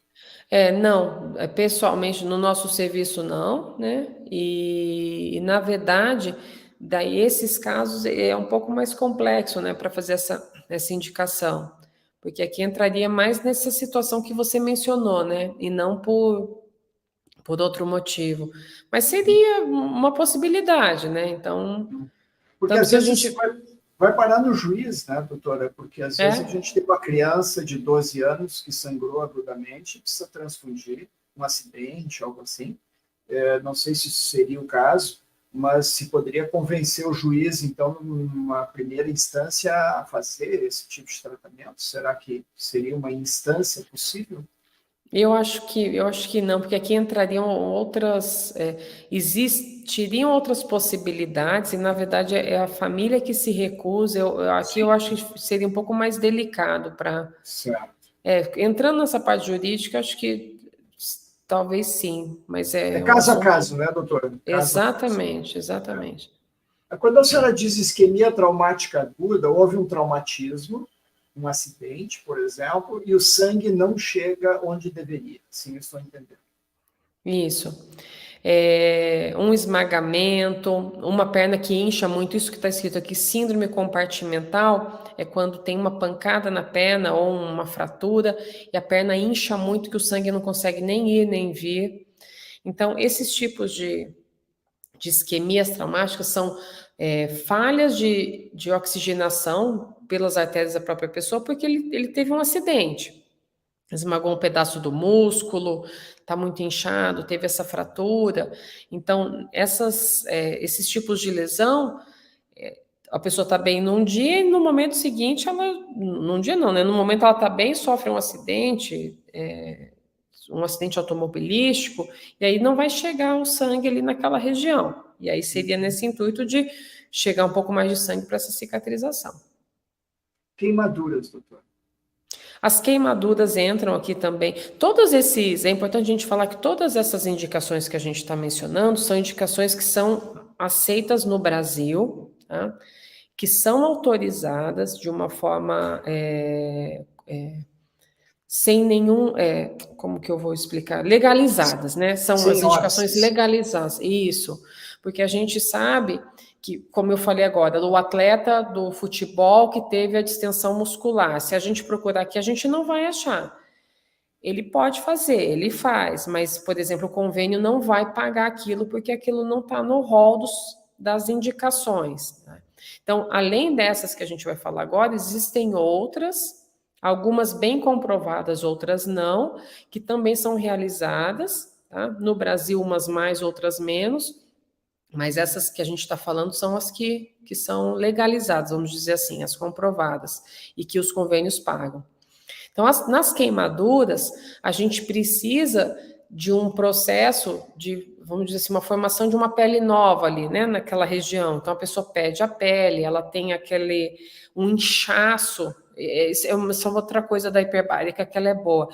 Não, pessoalmente no nosso serviço não, né? E na verdade, daí esses casos é um pouco mais complexo, né, para fazer essa indicação, porque aqui entraria mais nessa situação que você mencionou, né? E não por outro motivo. Mas seria uma possibilidade, né? Então, Porque tanto às que a vezes gente. vai parar no juiz, né, doutora? Porque às vezes a É, gente tem uma criança de 12 anos que sangrou agudamente, precisa transfundir, um acidente, algo assim. Não sei se isso seria o caso, mas se poderia convencer o juiz, então, numa primeira instância, a fazer esse tipo de tratamento? Será que seria uma instância possível? eu acho que não, porque aqui entrariam outras, existiriam outras possibilidades, e na verdade é a família que se recusa. Aqui eu Sim, acho que seria um pouco mais delicado para. certo. Entrando nessa parte jurídica, acho que talvez sim, mas É é um caso a assunto. caso, né, doutora? Caso a caso. Exatamente, exatamente. Quando a senhora diz isquemia traumática aguda, houve um traumatismo, um acidente, por exemplo, e o sangue não chega onde deveria. Sim, eu estou entendendo. Isso. Um esmagamento, uma perna que incha muito, isso que está escrito aqui, síndrome compartimental, é quando tem uma pancada na perna ou uma fratura e a perna incha muito que o sangue não consegue nem ir nem vir. Então, esses tipos de isquemias traumáticas são falhas de oxigenação pelas artérias da própria pessoa, porque ele teve um acidente. Esmagou um pedaço do músculo, está muito inchado, teve essa fratura. Então, esses tipos de lesão, a pessoa está bem num dia e no momento seguinte, num dia não, né? No momento ela está bem, sofre um acidente automobilístico, e aí não vai chegar o sangue ali naquela região. E aí seria nesse intuito de chegar um pouco mais de sangue para essa cicatrização. Queimaduras, doutor. As queimaduras entram aqui também. É importante a gente falar que todas essas indicações que a gente está mencionando são indicações que são aceitas no Brasil, tá? Que são autorizadas de uma forma sem nenhum, como que eu vou explicar? Legalizadas, né? São as Sem indicações óbices. legalizadas, isso, porque a gente sabe que, como eu falei agora, o atleta do futebol que teve a distensão muscular, se a gente procurar aqui, a gente não vai achar. Ele pode fazer, ele faz, mas, por exemplo, o convênio não vai pagar aquilo porque aquilo não está no rol das indicações. Né? Então, além dessas que a gente vai falar agora, existem outras, algumas bem comprovadas, outras não, que também são realizadas, tá? No Brasil, umas mais, outras menos, mas essas que a gente está falando são as que são legalizadas, vamos dizer assim, as comprovadas, e que os convênios pagam. Então, nas queimaduras, a gente precisa de um processo de, vamos dizer assim, uma formação de uma pele nova ali, né, naquela região. Então, a pessoa perde a pele, ela tem um inchaço, essa é outra coisa da hiperbárica que ela é boa.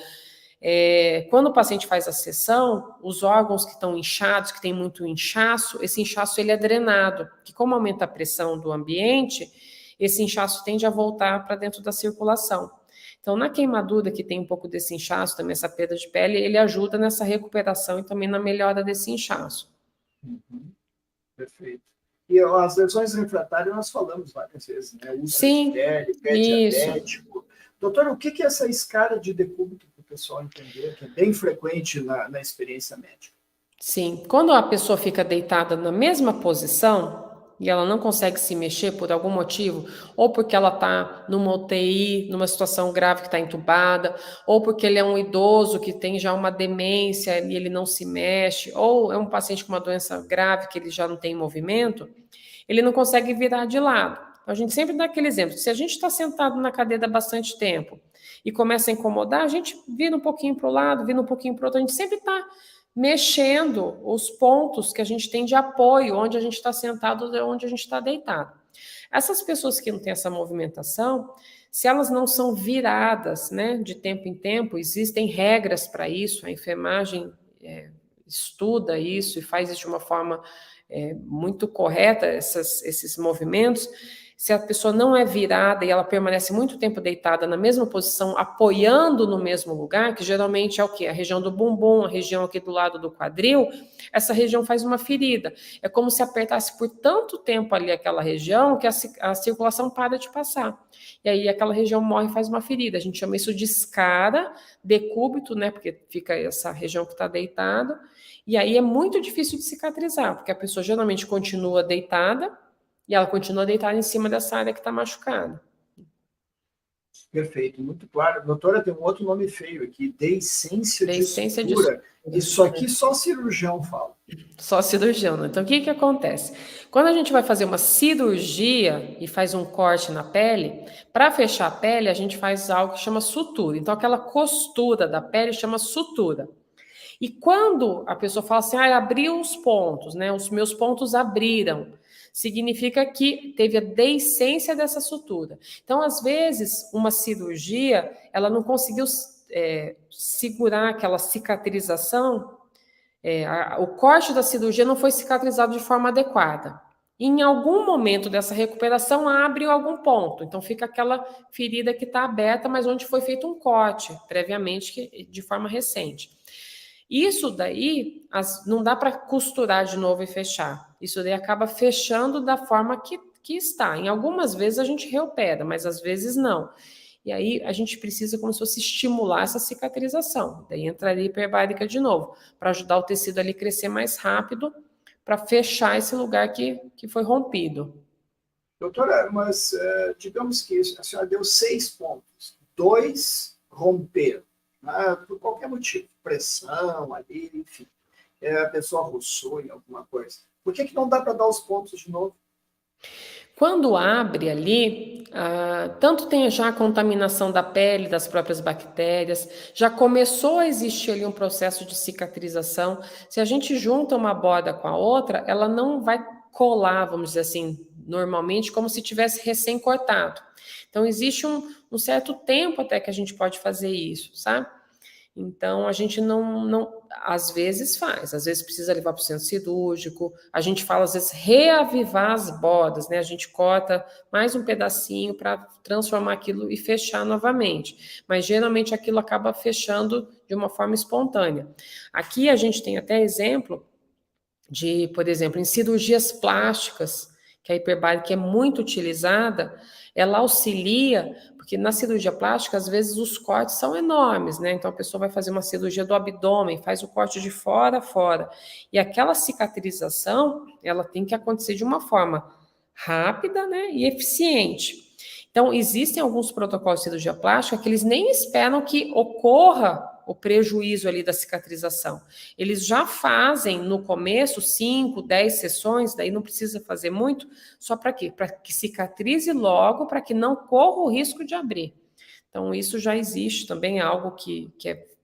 Quando o paciente faz a sessão, os órgãos que estão inchados, que tem muito inchaço, esse inchaço ele é drenado, que como aumenta a pressão do ambiente, esse inchaço tende a voltar para dentro da circulação. Então, na queimadura, que tem um pouco desse inchaço, também essa perda de pele, ele ajuda nessa recuperação e também na melhora desse inchaço. Uhum. Perfeito. E as lesões refratárias nós falamos várias vezes, né? Úlcera de pele, pé diabético. Doutor, o que é essa escara de decúbito para o pessoal entender, que é bem frequente na experiência médica? Sim, quando a pessoa fica deitada na mesma posição e ela não consegue se mexer por algum motivo, ou porque ela está numa UTI, numa situação grave que está entubada, ou porque ele é um idoso que tem já uma demência e ele não se mexe, ou é um paciente com uma doença grave que ele já não tem movimento, ele não consegue virar de lado. A gente sempre dá aquele exemplo, se a gente está sentado na cadeira há bastante tempo e começa a incomodar, a gente vira um pouquinho para o lado, vira um pouquinho para o outro, a gente sempre está mexendo os pontos que a gente tem de apoio, onde a gente está sentado, onde a gente está deitado. Essas pessoas que não têm essa movimentação, se elas não são viradas, né, de tempo em tempo, existem regras para isso, a enfermagem estuda isso e faz isso de uma forma muito correta, esses movimentos. Se a pessoa não é virada e ela permanece muito tempo deitada na mesma posição, apoiando no mesmo lugar, que geralmente é o quê? A região do bumbum, a região aqui do lado do quadril, essa região faz uma ferida. É como se apertasse por tanto tempo ali aquela região que a circulação para de passar. E aí aquela região morre e faz uma ferida. A gente chama isso de escara, decúbito, né? Porque fica essa região que está deitada. E aí é muito difícil de cicatrizar, porque a pessoa geralmente continua deitada, e ela continua deitada em cima dessa área que está machucada. Perfeito, muito claro. Doutora, tem um outro nome feio aqui, deiscência de sutura. Isso aqui só cirurgião fala. Só cirurgião, né? Então, o que acontece? Quando a gente vai fazer uma cirurgia e faz um corte na pele, para fechar a pele, a gente faz algo que chama sutura. Então, aquela costura da pele chama sutura. E quando a pessoa fala assim, abriu os pontos, né? Os meus pontos abriram, significa que teve a deiscência dessa sutura. Então, às vezes, uma cirurgia, ela não conseguiu segurar aquela cicatrização, o corte da cirurgia não foi cicatrizado de forma adequada. E em algum momento dessa recuperação, abre algum ponto. Então, fica aquela ferida que está aberta, mas onde foi feito um corte, previamente, de forma recente. Isso daí não dá para costurar de novo e fechar. Isso daí acaba fechando da forma que está. Em algumas vezes a gente reopera, mas às vezes não. E aí a gente precisa como se fosse estimular essa cicatrização. Daí entraria a hiperbárica de novo, para ajudar o tecido ali a crescer mais rápido, para fechar esse lugar que foi rompido. Doutora, mas digamos que a senhora deu 6 pontos, 2 romperam. Por qualquer motivo, pressão ali, enfim, a pessoa roçou em alguma coisa. Por que não dá para dar os pontos de novo? Quando abre ali, tanto tem já a contaminação da pele, das próprias bactérias, já começou a existir ali um processo de cicatrização. Se a gente junta uma borda com a outra, ela não vai colar, vamos dizer assim, normalmente, como se tivesse recém-cortado. Então, existe um certo tempo até que a gente pode fazer isso, sabe? Então, a gente não, às vezes faz, às vezes precisa levar para o centro cirúrgico, a gente fala, às vezes, reavivar as bordas, né? A gente corta mais um pedacinho para transformar aquilo e fechar novamente. Mas, geralmente, aquilo acaba fechando de uma forma espontânea. Aqui a gente tem até exemplo de, por exemplo, em cirurgias plásticas, que a hiperbárica é muito utilizada, ela auxilia, porque na cirurgia plástica, às vezes, os cortes são enormes, né? Então, a pessoa vai fazer uma cirurgia do abdômen, faz o corte de fora a fora. E aquela cicatrização, ela tem que acontecer de uma forma rápida, né, e eficiente. Então, existem alguns protocolos de cirurgia plástica que eles nem esperam que ocorra o prejuízo ali da cicatrização. Eles já fazem no começo 5, 10 sessões, daí não precisa fazer muito, só para quê? Para que cicatrize logo, para que não corra o risco de abrir. Então, isso já existe também, é algo que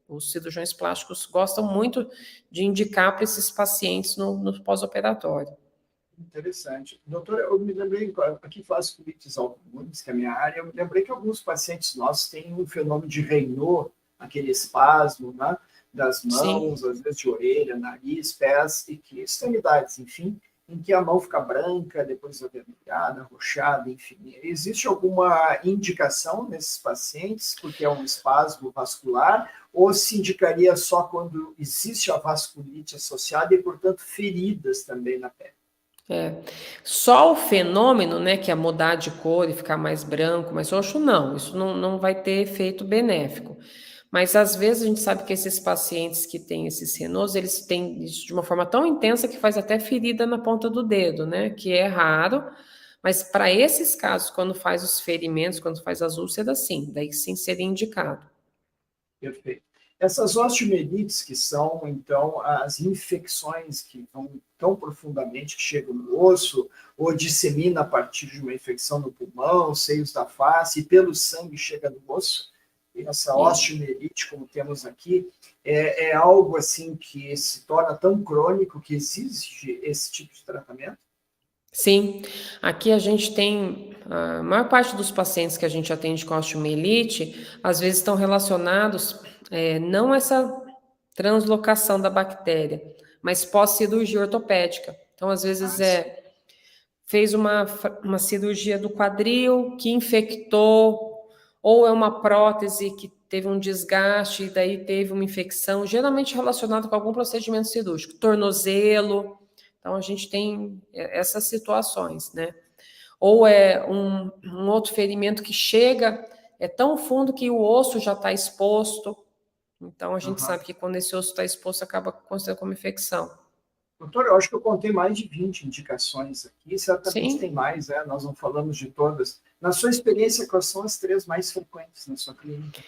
os cirurgiões plásticos gostam muito de indicar para esses pacientes no pós-operatório. Interessante. Doutora, eu me lembrei, aqui faço colites autoimunes, que é a minha área, eu me lembrei que alguns pacientes nossos têm um fenômeno de Raynaud, aquele espasmo, né, das mãos, Sim. às vezes de orelha, nariz, pés, e que extremidades, enfim, em que a mão fica branca, depois avermelhada, roxada, enfim. Existe alguma indicação nesses pacientes, porque é um espasmo vascular, ou se indicaria só quando existe a vasculite associada e, portanto, feridas também na pele? Só o fenômeno, né, que é mudar de cor e ficar mais branco, mais roxo, não, isso não vai ter efeito benéfico. Mas às vezes a gente sabe que esses pacientes que têm esses renosos, eles têm isso de uma forma tão intensa que faz até ferida na ponta do dedo, né, que é raro, mas para esses casos, quando faz os ferimentos, quando faz as úlceras, sim, daí sim seria indicado. Perfeito. Essas osteomielites, que são, então, as infecções que vão tão profundamente, que chegam no osso, ou dissemina a partir de uma infecção no pulmão, seios da face, e pelo sangue chega no osso, e essa Isso. osteomielite, como temos aqui, é algo assim que se torna tão crônico que exige esse tipo de tratamento? Sim, aqui a gente tem a maior parte dos pacientes que a gente atende com osteomielite, às vezes estão relacionados, não essa translocação da bactéria, mas pós-cirurgia ortopédica. Então, às vezes, Ah, sim. fez uma cirurgia do quadril que infectou, ou é uma prótese que teve um desgaste e daí teve uma infecção, geralmente relacionado com algum procedimento cirúrgico, tornozelo. Então, a gente tem essas situações, né? Ou é um outro ferimento que chega, é tão fundo que o osso já está exposto. Então, a gente Aham. sabe que quando esse osso está exposto, acaba considerando como infecção. Doutor, eu acho que eu contei mais de 20 indicações aqui, certamente tem Sim, mais, né? Nós não falamos de todas. Na sua experiência, quais são as três mais frequentes na sua clínica?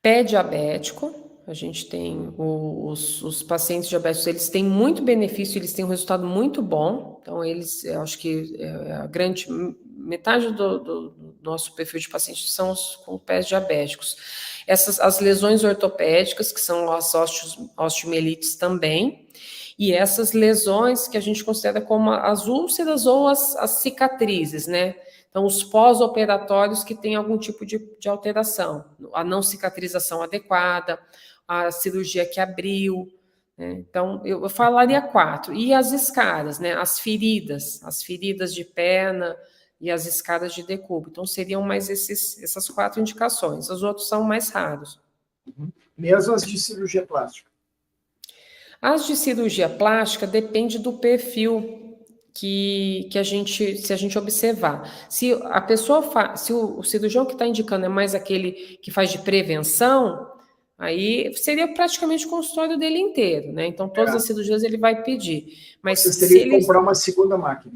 pé diabético, a gente tem os pacientes diabéticos, eles têm muito benefício, eles têm um resultado muito bom. Então, eu acho que a grande metade do nosso perfil de pacientes são os com pés diabéticos. As lesões ortopédicas, que são as osteomielites também, e essas lesões que a gente considera como as úlceras ou as cicatrizes, né? Então, os pós-operatórios que têm algum tipo de alteração, a não cicatrização adequada, a cirurgia que abriu, né? Então, eu falaria 4. E as escaras, né? As feridas de perna e as escaras de decúbito. Então, seriam mais essas 4 indicações. Os outros são mais raros. Mesmo as de cirurgia plástica. As de cirurgia plástica depende do perfil que se a gente observar. Se a pessoa se o cirurgião que está indicando é mais aquele que faz de prevenção, aí seria praticamente o consultório dele inteiro, né? Então, todas as É. cirurgias ele vai pedir. Mas Vocês se teriam que ele comprar uma segunda máquina.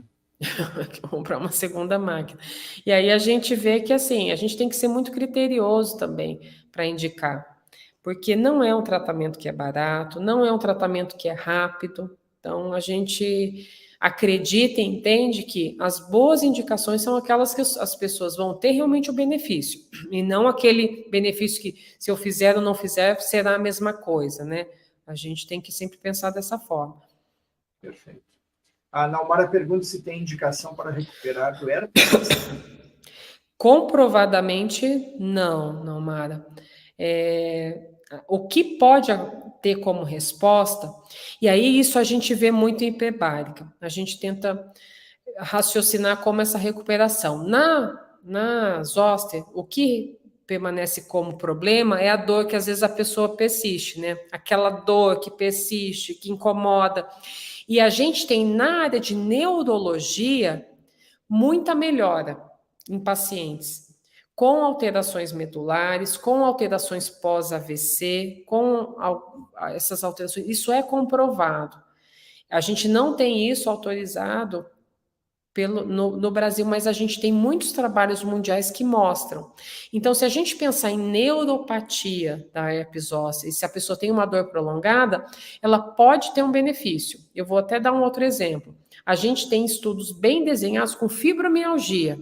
comprar uma segunda máquina. E aí a gente vê que assim, a gente tem que ser muito criterioso também para indicar, porque não é um tratamento que é barato, não é um tratamento que é rápido, Então, a gente acredita e entende que as boas indicações são aquelas que as pessoas vão ter realmente o benefício, e não aquele benefício que, se eu fizer ou não fizer, será a mesma coisa, né? A gente tem que sempre pensar dessa forma. Perfeito. A Naumara pergunta se tem indicação para recuperar do herpes. Comprovadamente, não, Mara. O que pode ter como resposta, e aí isso a gente vê muito em hiperbárica, a gente tenta raciocinar como essa recuperação. Na zoster, o que permanece como problema é a dor que às vezes a pessoa persiste, né? Aquela dor que persiste, que incomoda. E a gente tem na área de neurologia muita melhora em pacientes com alterações medulares, com alterações pós-AVC, com essas alterações. Isso é comprovado. A gente não tem isso autorizado no Brasil, mas a gente tem muitos trabalhos mundiais que mostram. Então, se a gente pensar em neuropatia da herpes zoster, e se a pessoa tem uma dor prolongada, ela pode ter um benefício. Eu vou até dar um outro exemplo. A gente tem estudos bem desenhados com fibromialgia.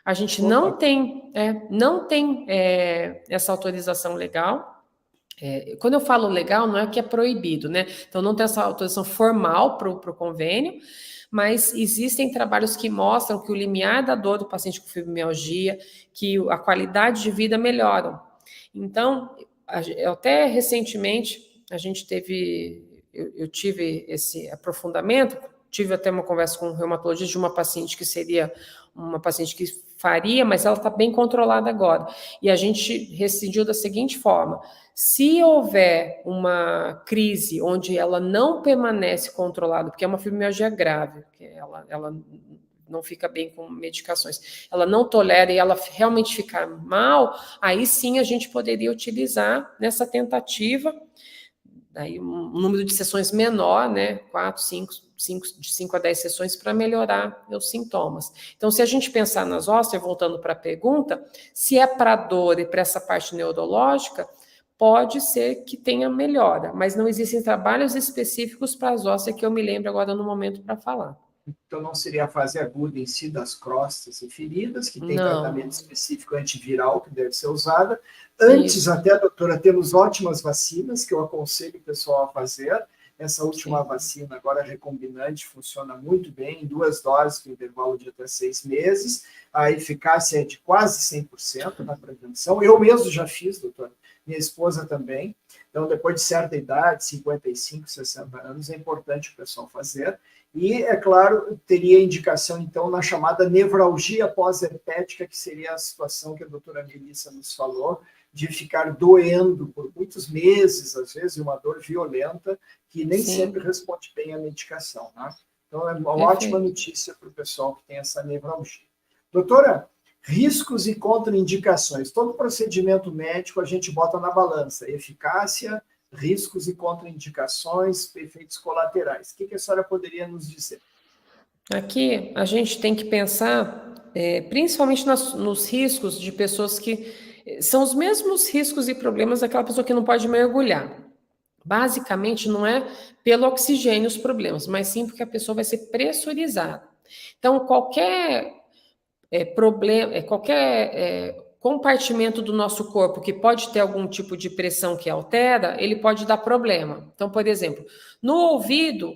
A gente não tem essa autorização legal. Quando eu falo legal, não é que é proibido, né? Então, não tem essa autorização formal para o convênio, mas existem trabalhos que mostram que o limiar da dor do paciente com fibromialgia, que a qualidade de vida melhoram. Então, até recentemente, eu tive esse aprofundamento, tive até uma conversa com um reumatologista de uma paciente que seria uma paciente que faria, mas ela está bem controlada agora. E a gente decidiu da seguinte forma: se houver uma crise onde ela não permanece controlada, porque é uma fibromialgia grave, que ela não fica bem com medicações, ela não tolera e ela realmente ficar mal, aí sim a gente poderia utilizar nessa tentativa, aí um número de sessões menor, né, 5 a 10 sessões para melhorar os sintomas. Então, se a gente pensar nas zoster, voltando para a pergunta, se é para dor e para essa parte neurológica, pode ser que tenha melhora, mas não existem trabalhos específicos para a zoster que eu me lembro agora no momento para falar. Então, não seria a fase aguda em si das crostas e feridas, que tem tratamento específico antiviral que deve ser usada. Antes, até, doutora, temos ótimas vacinas que eu aconselho o pessoal a fazer. Essa última vacina, agora recombinante, funciona muito bem, em 2 doses, com intervalo de até 6 meses. A eficácia é de quase 100% na prevenção. Eu mesmo já fiz, doutora. Minha esposa também. Então, depois de certa idade, 55, 60 anos, é importante o pessoal fazer. E, é claro, teria indicação, então, na chamada nevralgia pós-herpética, que seria a situação que a doutora Melissa nos falou, de ficar doendo por muitos meses, às vezes, uma dor violenta, que nem sempre responde bem à medicação. Né? Então, é uma ótima notícia para o pessoal que tem essa nevralgia. Doutora, riscos e contraindicações. Todo procedimento médico a gente bota na balança. Eficácia, riscos e contraindicações, efeitos colaterais. O que a senhora poderia nos dizer? Aqui a gente tem que pensar principalmente nos riscos de pessoas que são os mesmos riscos e problemas daquela pessoa que não pode mergulhar. Basicamente, não é pelo oxigênio os problemas, mas sim porque a pessoa vai ser pressurizada. Então, qualquer problema, qualquer compartimento do nosso corpo que pode ter algum tipo de pressão que altera, ele pode dar problema. Então, por exemplo, no ouvido,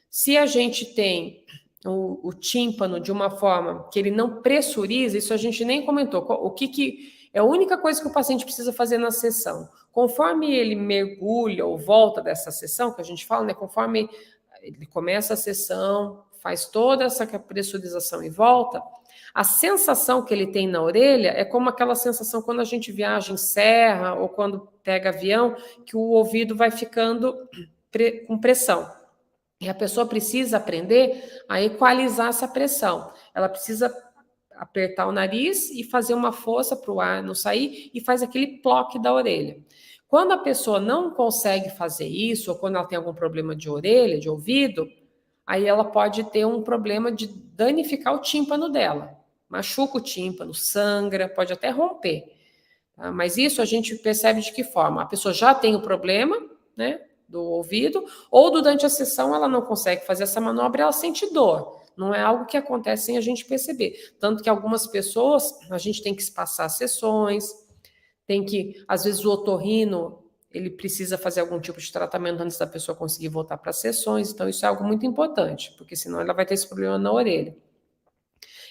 se a gente tem o tímpano de uma forma que ele não pressuriza, isso a gente nem comentou. O que é a única coisa que o paciente precisa fazer na sessão? Conforme ele mergulha ou volta dessa sessão, que a gente fala, né? Conforme ele começa a sessão, faz toda essa pressurização e volta, a sensação que ele tem na orelha é como aquela sensação quando a gente viaja em serra ou quando pega avião, que o ouvido vai ficando com pressão. E a pessoa precisa aprender a equalizar essa pressão. Ela precisa apertar o nariz e fazer uma força para o ar não sair e faz aquele ploque da orelha. Quando a pessoa não consegue fazer isso, ou quando ela tem algum problema de orelha, de ouvido, aí ela pode ter um problema de danificar o tímpano dela. Machuca o tímpano, sangra, pode até romper. Tá? Mas isso a gente percebe de que forma? A pessoa já tem o problema, né? do ouvido, ou durante a sessão ela não consegue fazer essa manobra, ela sente dor. Não é algo que acontece sem a gente perceber. Tanto que algumas pessoas, a gente tem que espaçar sessões, tem que, às vezes o otorrino, ele precisa fazer algum tipo de tratamento antes da pessoa conseguir voltar para as sessões, então isso é algo muito importante, porque senão ela vai ter esse problema na orelha.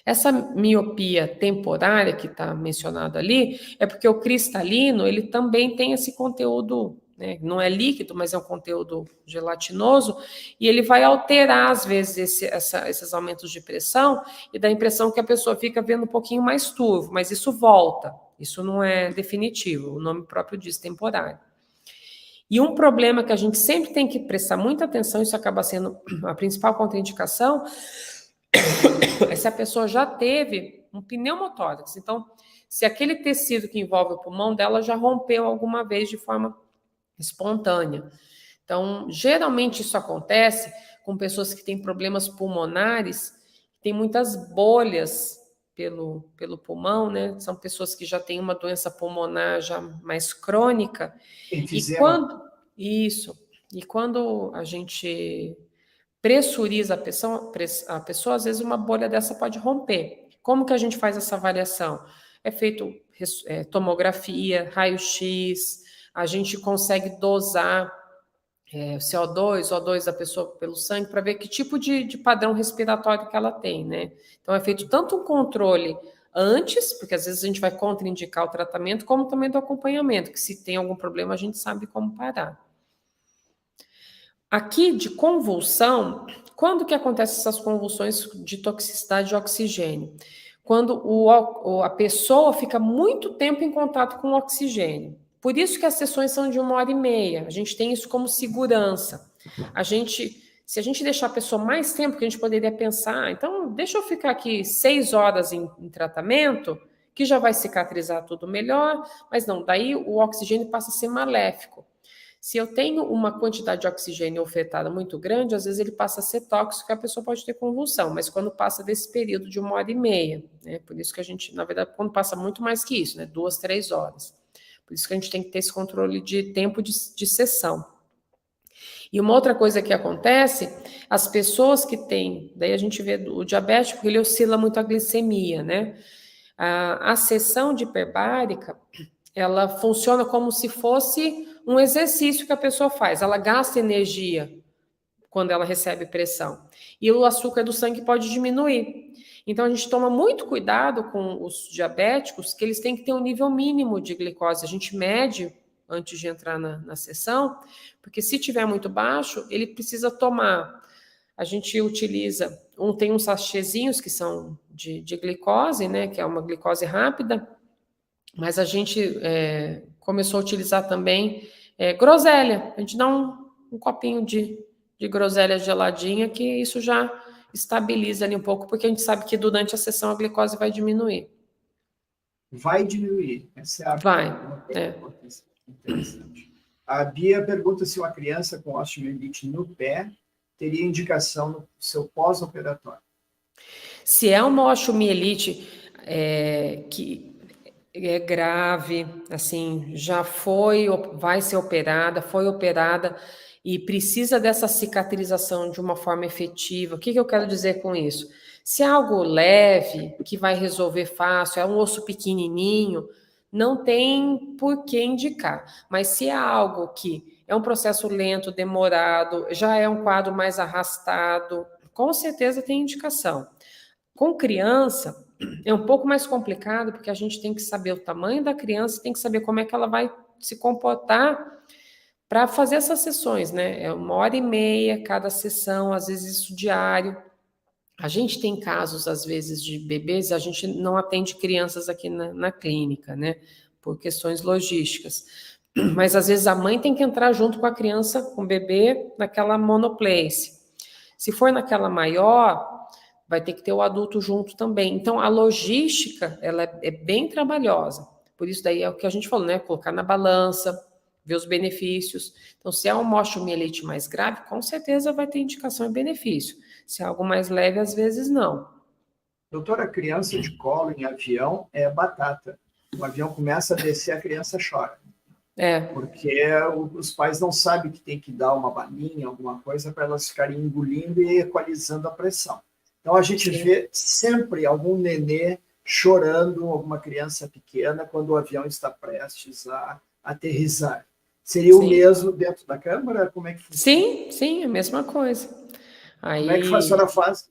Essa miopia temporária que está mencionado ali, é porque o cristalino, ele também tem esse conteúdo, né? Não é líquido, mas é um conteúdo gelatinoso, e ele vai alterar, às vezes, esses aumentos de pressão, e dá a impressão que a pessoa fica vendo um pouquinho mais turvo, mas isso volta, isso não é definitivo, o nome próprio diz temporário. E um problema que a gente sempre tem que prestar muita atenção, isso acaba sendo a principal contraindicação, é se a pessoa já teve um pneumotórax. Então, se aquele tecido que envolve o pulmão dela já rompeu alguma vez de forma espontânea. Então, geralmente isso acontece com pessoas que têm problemas pulmonares, tem muitas bolhas pelo pulmão, né? São pessoas que já têm uma doença pulmonar já mais crônica. Enfisema. E quando a gente pressuriza a pessoa, às vezes uma bolha dessa pode romper. Como que a gente faz essa avaliação? É feito tomografia, raio-x, a gente consegue dosar CO2, O2 da pessoa pelo sangue para ver que tipo de padrão respiratório que ela tem, né? Então é feito tanto um controle antes, porque às vezes a gente vai contraindicar o tratamento, como também do acompanhamento, que se tem algum problema a gente sabe como parar. Aqui de convulsão, quando que acontecem essas convulsões de toxicidade de oxigênio? Quando a pessoa fica muito tempo em contato com o oxigênio. Por isso que as sessões são de 1h30. A gente tem isso como segurança. Se a gente deixar a pessoa mais tempo, que a gente poderia pensar, então deixa eu ficar aqui 6 horas em tratamento, que já vai cicatrizar tudo melhor, mas não, daí o oxigênio passa a ser maléfico. Se eu tenho uma quantidade de oxigênio ofertada muito grande, às vezes ele passa a ser tóxico e a pessoa pode ter convulsão, mas quando passa desse período de 1h30, né? Por isso que a gente, na verdade, quando passa muito mais que isso, né? 2, 3 horas. Por isso que a gente tem que ter esse controle de tempo de sessão. E uma outra coisa que acontece, as pessoas que têm, daí a gente vê o diabético, ele oscila muito a glicemia, né? A sessão de hiperbárica, ela funciona como se fosse um exercício que a pessoa faz. Ela gasta energia quando ela recebe pressão. E o açúcar do sangue pode diminuir. Então, a gente toma muito cuidado com os diabéticos, que eles têm que ter um nível mínimo de glicose. A gente mede antes de entrar na sessão, porque se tiver muito baixo, ele precisa tomar. A gente utiliza, tem uns sachêzinhos que são de glicose, né, que é uma glicose rápida, mas a gente começou a utilizar também groselha. A gente dá um copinho de groselha geladinha, que isso já estabiliza ali um pouco, porque a gente sabe que durante a sessão a glicose vai diminuir. Vai diminuir. Essa é a Vai. Interessante. A Bia pergunta se uma criança com osteomielite no pé teria indicação no seu pós-operatório. Se é uma osteomielite que é grave, assim, vai ser operada, foi operada e precisa dessa cicatrização de uma forma efetiva. O que eu quero dizer com isso? Se é algo leve, que vai resolver fácil, é um osso pequenininho, não tem por que indicar. Mas se é algo que é um processo lento, demorado, já é um quadro mais arrastado, com certeza tem indicação. Com criança, é um pouco mais complicado, porque a gente tem que saber o tamanho da criança, tem que saber como é que ela vai se comportar para fazer essas sessões, né? É 1h30 cada sessão, às vezes isso diário. A gente tem casos, às vezes, de bebês, a gente não atende crianças aqui na clínica, né? Por questões logísticas. Mas, às vezes, a mãe tem que entrar junto com a criança, com o bebê, naquela monoplace. Se for naquela maior, vai ter que ter o adulto junto também. Então, a logística, ela é bem trabalhosa. Por isso, daí é o que a gente falou, né? Colocar na balança, ver os benefícios. Então, se é uma osteomielite mais grave, com certeza vai ter indicação e benefício. Se é algo mais leve, às vezes não. Doutora, criança de colo em avião é batata. O avião começa a descer, a criança chora. Porque os pais não sabem que tem que dar uma balinha, alguma coisa, para elas ficarem engolindo e equalizando a pressão. Então, a gente vê sempre algum nenê chorando, alguma criança pequena, quando o avião está prestes a aterrissar. Seria o mesmo dentro da câmara? Como é que funciona? Sim, a mesma coisa. Como é que a Aí, senhora faz?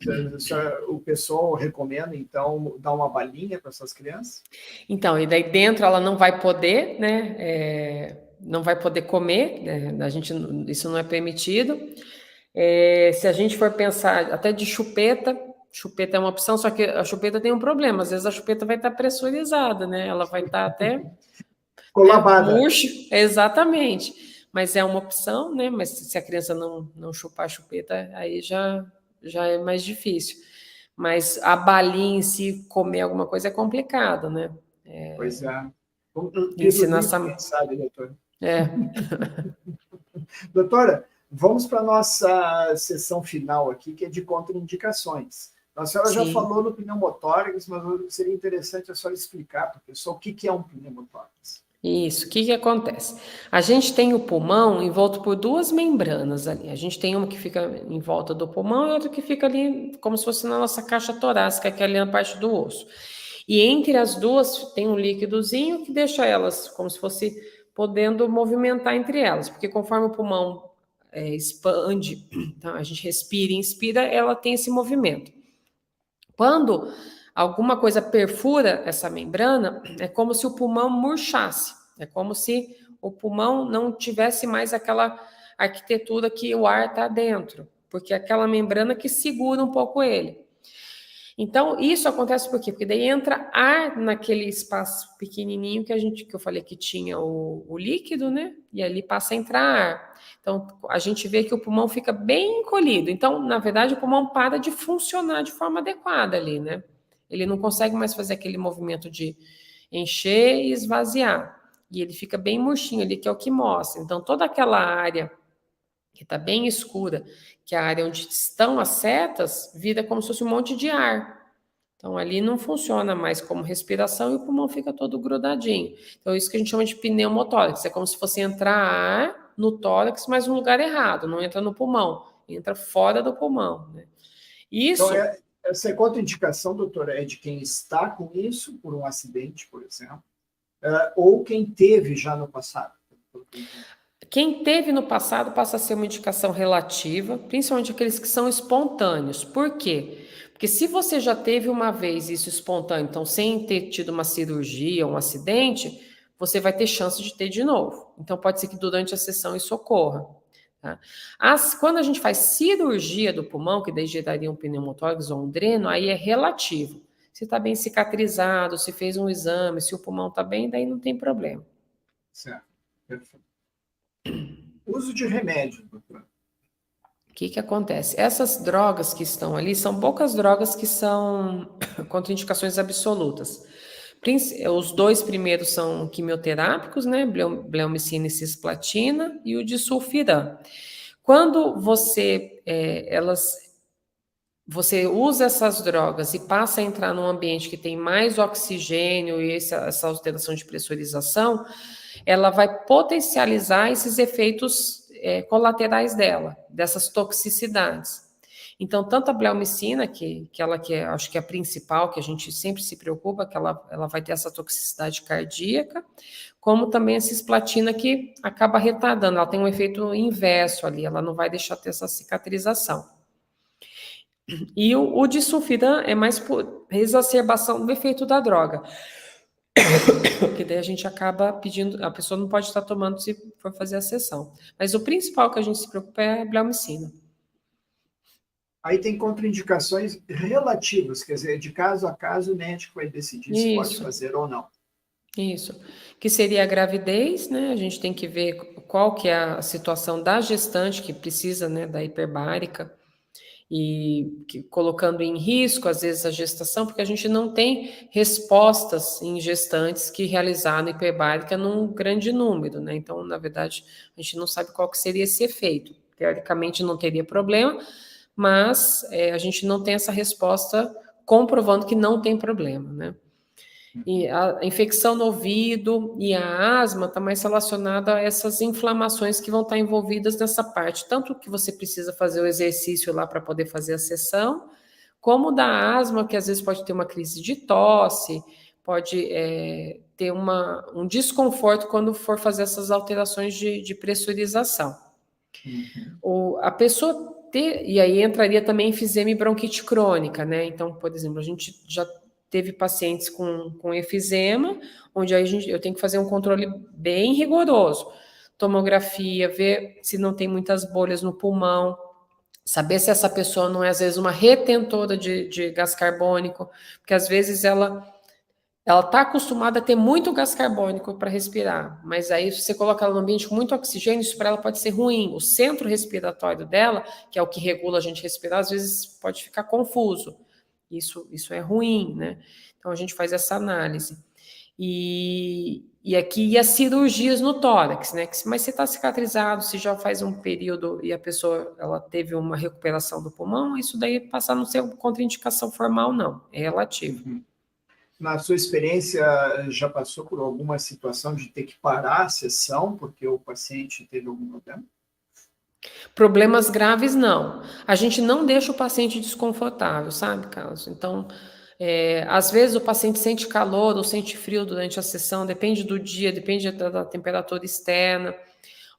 O pessoal recomenda, então, dar uma balinha para essas crianças? então, e daí dentro ela não vai poder, né? Não vai poder comer, né? Isso não é permitido. Se a gente for pensar até de chupeta, chupeta é uma opção, só que a chupeta tem um problema, às vezes a chupeta vai estar pressurizada, né? Ela vai estar até, né, Colabada. murcha, exatamente. Mas é uma opção, né? Mas se a criança não chupar a chupeta, aí já é mais difícil. Mas a balinha em si, comer alguma coisa é complicado, né? Pois é. Ensinar Pirulito, essa. quem sabe, doutor? É, Doutora, vamos para a nossa sessão final aqui, que é de contraindicações. A senhora já sim. falou no pneumotórax, mas seria interessante a senhora explicar para o pessoal o que é um pneumotórax. Isso, o que que acontece? A gente tem o pulmão envolto por duas membranas ali. A gente tem uma que fica em volta do pulmão e outra que fica ali como se fosse na nossa caixa torácica, que é ali na parte do osso. E entre as duas tem um líquidozinho que deixa elas como se fosse podendo movimentar entre elas, porque conforme o pulmão expande, então a gente respira e inspira, ela tem esse movimento. Quando alguma coisa perfura essa membrana, é como se o pulmão murchasse, é como se o pulmão não tivesse mais aquela arquitetura que o ar está dentro, porque é aquela membrana que segura um pouco ele. Então, isso acontece por quê? Porque daí entra ar naquele espaço pequenininho que eu falei que tinha o líquido, né? E ali passa a entrar ar. Então, a gente vê que o pulmão fica bem encolhido. Então, na verdade, o pulmão para de funcionar de forma adequada ali, né? Ele não consegue mais fazer aquele movimento de encher e esvaziar. E ele fica bem murchinho ali, que é o que mostra. Então, toda aquela área que está bem escura, que é a área onde estão as setas, vira como se fosse um monte de ar. Então, ali não funciona mais como respiração e o pulmão fica todo grudadinho. Então, isso que a gente chama de pneumotórax. É como se fosse entrar ar no tórax, mas no lugar errado. Não entra no pulmão, entra fora do pulmão. Né? Então, Isso, essa contraindicação, doutora, é de quem está com isso, por um acidente, por exemplo, ou quem teve já no passado. quem teve no passado passa a ser uma indicação relativa, principalmente aqueles que são espontâneos. Por quê? Porque se você já teve uma vez isso espontâneo, então sem ter tido uma cirurgia, um acidente, você vai ter chance de ter de novo. Então pode ser que durante a sessão isso ocorra. Tá? Quando a gente faz cirurgia do pulmão, que daí geraria um pneumotórax ou um dreno, aí é relativo. Se está bem cicatrizado, se fez um exame, se o pulmão está bem, daí não tem problema. Certo, perfeito. Uso de remédio, doutora. O que acontece? Essas drogas que estão ali são poucas drogas que são contraindicações absolutas. Os dois primeiros são quimioterápicos, né? Bleomicina e cisplatina, e o disulfiram. Quando você usa essas drogas e passa a entrar num ambiente que tem mais oxigênio e essa alteração de pressurização, ela vai potencializar esses efeitos colaterais dessas toxicidades. Então, tanto a bleomicina, acho que é a principal, que a gente sempre se preocupa, que ela vai ter essa toxicidade cardíaca, como também a cisplatina, que acaba retardando, ela tem um efeito inverso ali, ela não vai deixar ter essa cicatrização. E o disulfiram é mais por exacerbação do efeito da droga. Porque daí a gente acaba pedindo, a pessoa não pode estar tomando se for fazer a sessão. Mas o principal que a gente se preocupa é a bleomicina. Aí tem contraindicações relativas, quer dizer, de caso a caso o médico vai decidir se pode Isso, fazer ou não. isso. Que seria a gravidez, né? A gente tem que ver qual que é a situação da gestante que precisa, né, da hiperbárica colocando em risco, às vezes, a gestação, porque a gente não tem respostas em gestantes que realizaram hiperbárica num grande número, né? Então, na verdade, a gente não sabe qual que seria esse efeito. Teoricamente, não teria problema, mas a gente não tem essa resposta comprovando que não tem problema, né? E a infecção no ouvido e a asma está mais relacionada a essas inflamações que vão estar envolvidas nessa parte. Tanto que você precisa fazer o exercício lá para poder fazer a sessão, como da asma, que às vezes pode ter uma crise de tosse, pode ter um desconforto quando for fazer essas alterações de pressurização. A pessoa e aí entraria também enfisema e bronquite crônica, né? Então, por exemplo, a gente já teve pacientes com efisema, onde aí eu tenho que fazer um controle bem rigoroso. Tomografia, ver se não tem muitas bolhas no pulmão, saber se essa pessoa não é, às vezes, uma retentora de gás carbônico, porque às vezes ela está acostumada a ter muito gás carbônico para respirar, mas aí se você coloca ela no ambiente com muito oxigênio, isso para ela pode ser ruim. O centro respiratório dela, que é o que regula a gente respirar, às vezes pode ficar confuso. Isso é ruim, né? Então a gente faz essa análise. E aqui as cirurgias no tórax, né? Mas se está cicatrizado, se já faz um período e a pessoa ela teve uma recuperação do pulmão, isso daí passa a não ser contraindicação formal, não. É relativo. Na sua experiência, já passou por alguma situação de ter que parar a sessão porque o paciente teve algum problema? Problemas graves, não. A gente não deixa o paciente desconfortável, sabe, Carlos? Então, às vezes o paciente sente calor ou sente frio durante a sessão, depende do dia, depende da temperatura externa.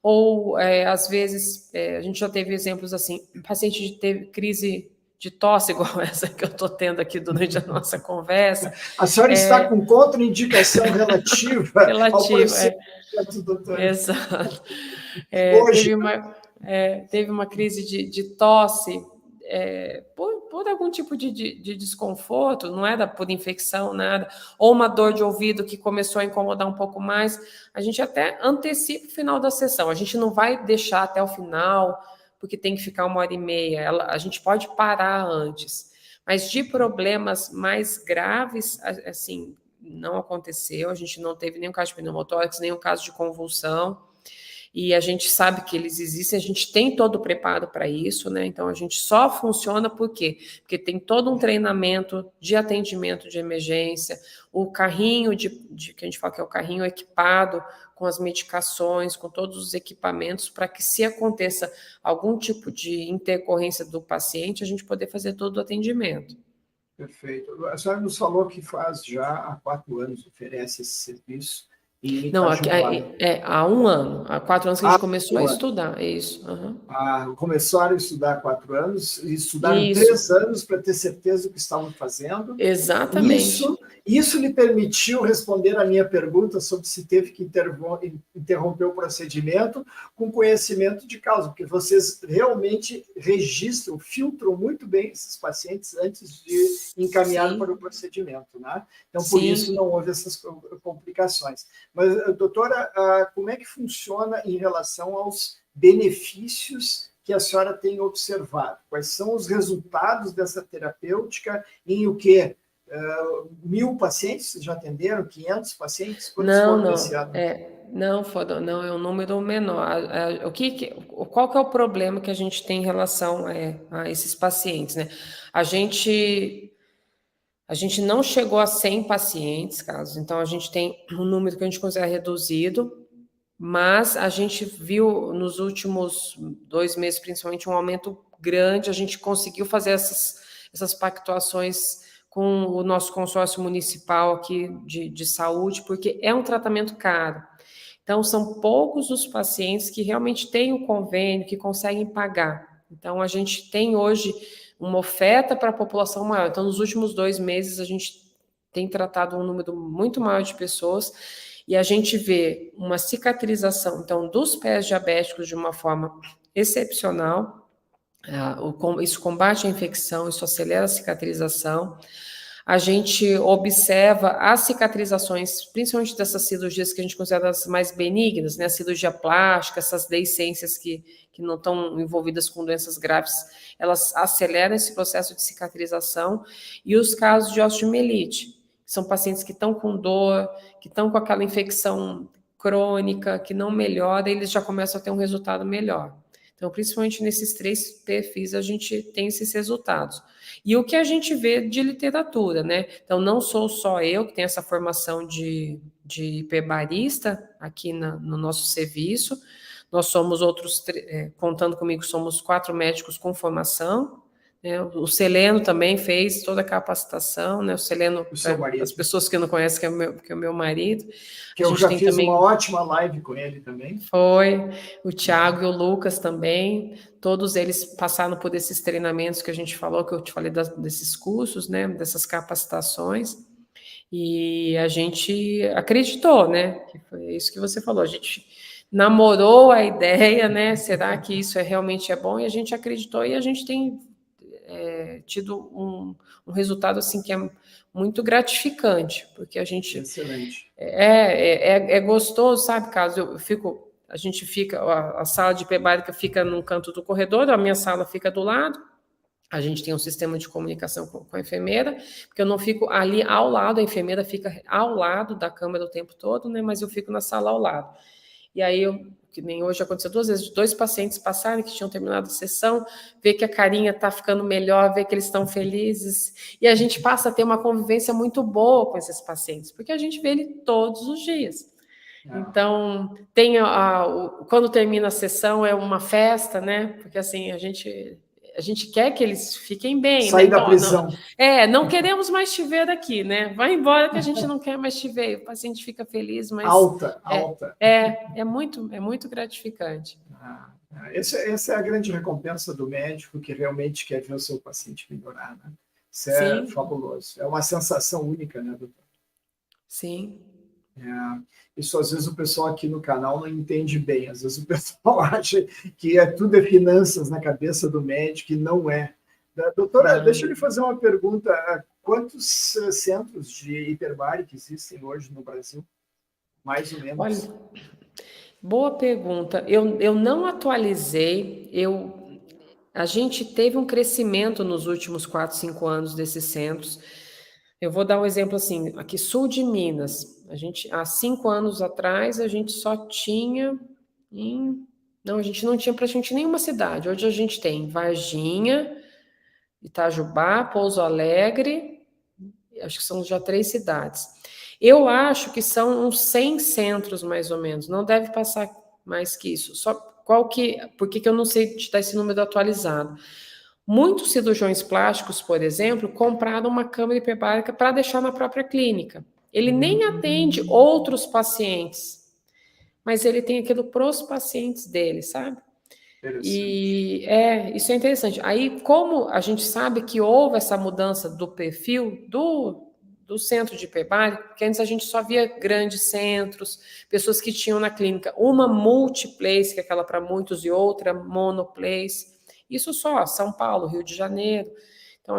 Ou, às vezes, a gente já teve exemplos assim, o paciente teve crise de tosse, igual essa que eu estou tendo aqui durante a nossa conversa. A senhora está com contraindicação relativa ao procedimento, doutora. Exato. Hoje, Teve uma crise de tosse por algum tipo de desconforto, não era por infecção, nada, ou uma dor de ouvido que começou a incomodar um pouco mais, a gente até antecipa o final da sessão, a gente não vai deixar até o final, porque tem que ficar 1h30, a gente pode parar antes, mas de problemas mais graves, assim, não aconteceu, a gente não teve nenhum caso de pneumotórax, nenhum caso de convulsão, e a gente sabe que eles existem, a gente tem todo o preparo para isso, né? Então a gente só funciona por quê? Porque tem todo um treinamento de atendimento de emergência, o carrinho que a gente fala que é o carrinho equipado com as medicações, com todos os equipamentos, para que se aconteça algum tipo de intercorrência do paciente, a gente poder fazer todo o atendimento. Perfeito. A senhora nos falou que faz já há 4 anos oferece esse serviço. Não, há 1 ano, há 4 anos que a gente começou a estudar, é isso. Começaram a estudar há 4 anos, e estudaram 3 anos para ter certeza do que estavam fazendo. Exatamente. Isso lhe permitiu responder a minha pergunta sobre se teve que interromper o procedimento com conhecimento de causa, porque vocês realmente registram, filtram muito bem esses pacientes antes de encaminhar para o procedimento, né? Então, por isso não houve essas complicações. Mas, doutora, como é que funciona em relação aos benefícios que a senhora tem observado? Quais são os resultados dessa terapêutica em o quê? 1.000 pacientes já atenderam? 500 pacientes? Quantos foram nesse ano? Não, é um número menor. Qual que é o problema que a gente tem em relação a esses pacientes, né? A gente não chegou a 100 pacientes, casos, então a gente tem um número que a gente considera reduzido, mas a gente viu nos últimos 2 meses, principalmente, um aumento grande, a gente conseguiu fazer essas pactuações com o nosso consórcio municipal aqui de saúde, porque é um tratamento caro. Então, são poucos os pacientes que realmente têm o convênio, que conseguem pagar. Então, a gente tem hoje uma oferta para a população maior. Então, nos últimos 2 meses, a gente tem tratado um número muito maior de pessoas e a gente vê uma cicatrização, então, dos pés diabéticos de uma forma excepcional. Isso combate a infecção, isso acelera a cicatrização. A gente observa as cicatrizações, principalmente dessas cirurgias que a gente considera as mais benignas, né? A cirurgia plástica, essas deiscências que não estão envolvidas com doenças graves, elas aceleram esse processo de cicatrização. E os casos de osteomielite, são pacientes que estão com dor, que estão com aquela infecção crônica, que não melhora, eles já começam a ter um resultado melhor. Então, Então, principalmente nesses 3 perfis, a gente tem esses resultados. E o que a gente vê de literatura, né? Então, não sou só eu que tenho essa formação de hiperbarista aqui no nosso serviço, nós somos contando comigo, somos 4 médicos com formação, né? O Celeno também fez toda a capacitação, né? O Celeno, as pessoas que não conhecem, que é o meu marido. Que eu já fiz uma ótima live com ele também. Foi, o Thiago e o Lucas também, todos eles passaram por esses treinamentos que a gente falou, que eu te falei desses cursos, né? Dessas capacitações. E a gente acreditou, né? Que foi isso que você falou, a gente namorou a ideia, né? Será que isso realmente é bom? E a gente acreditou e a gente tem tido um resultado assim que é muito gratificante, porque a gente excelente. É gostoso, sabe, Carlos? A gente fica, a sala de hiperbárica fica num canto do corredor, a minha sala fica do lado. A gente tem um sistema de comunicação com a enfermeira, porque eu não fico ali ao lado, a enfermeira fica ao lado da câmera o tempo todo, né? Mas eu fico na sala ao lado. E aí, que nem hoje aconteceu 2 vezes, 2 pacientes passarem que tinham terminado a sessão, ver que a carinha está ficando melhor, ver que eles estão felizes, e a gente passa a ter uma convivência muito boa com esses pacientes, porque a gente vê ele todos os dias. Então, quando termina a sessão é uma festa, né? Porque assim, a gente quer que eles fiquem bem, sair né? da prisão. Não queremos mais te ver aqui, né? Vai embora que a gente não quer mais te ver. O paciente fica feliz, mas alta. É muito gratificante. Essa é a grande recompensa do médico que realmente quer ver o seu paciente melhorar, né? Isso é fabuloso. É uma sensação única, né, doutor? Sim. Isso às vezes o pessoal aqui no canal não entende bem. Às vezes o pessoal acha que tudo é finanças na cabeça do médico e não é. Doutora, deixa eu lhe fazer uma pergunta. Quantos centros de hiperbárica existem hoje no Brasil? Mais ou menos. Olha, boa pergunta. Eu não atualizei. A gente teve um crescimento nos últimos 4, 5 anos desses centros. Eu vou dar um exemplo assim, aqui sul de Minas, há 5 anos atrás, a gente só tinha a gente não tinha praticamente nenhuma cidade. Hoje a gente tem Varginha, Itajubá, Pouso Alegre, acho que são já 3 cidades. Eu acho que são uns 100 centros, mais ou menos, não deve passar mais que isso. Por que eu não sei te dar esse número atualizado? Muitos cirurgiões plásticos, por exemplo, compraram uma câmara hiperbárica para deixar na própria clínica. Ele nem atende outros pacientes, mas ele tem aquilo para os pacientes dele, sabe? E isso é interessante. Aí, como a gente sabe que houve essa mudança do perfil do centro de hiperbárica, porque antes a gente só via grandes centros, pessoas que tinham na clínica uma multiplace, que é aquela para muitos, e outra monoplace. Isso só São Paulo, Rio de Janeiro. Então,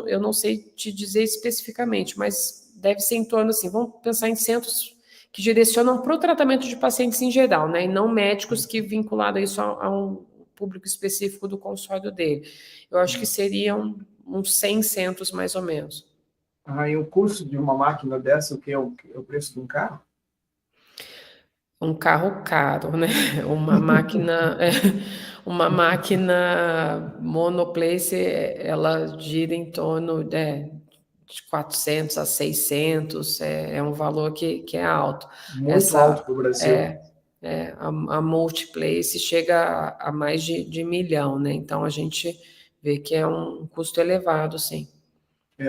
eu não sei te dizer especificamente, mas deve ser em torno assim, vamos pensar em centros que direcionam para o tratamento de pacientes em geral, né? E não médicos que vincularam isso a um público específico do consultório dele. Eu acho que seriam uns 100 centros, mais ou menos. E o custo de uma máquina dessa, o que é o preço de um carro? Um carro caro, né? Uma máquina monoplace, ela gira em torno de 400 a 600, é um valor que é alto. Muito alto para o Brasil. A multiplace chega a mais de 1 milhão, né? Então a gente vê que é um custo elevado, sim.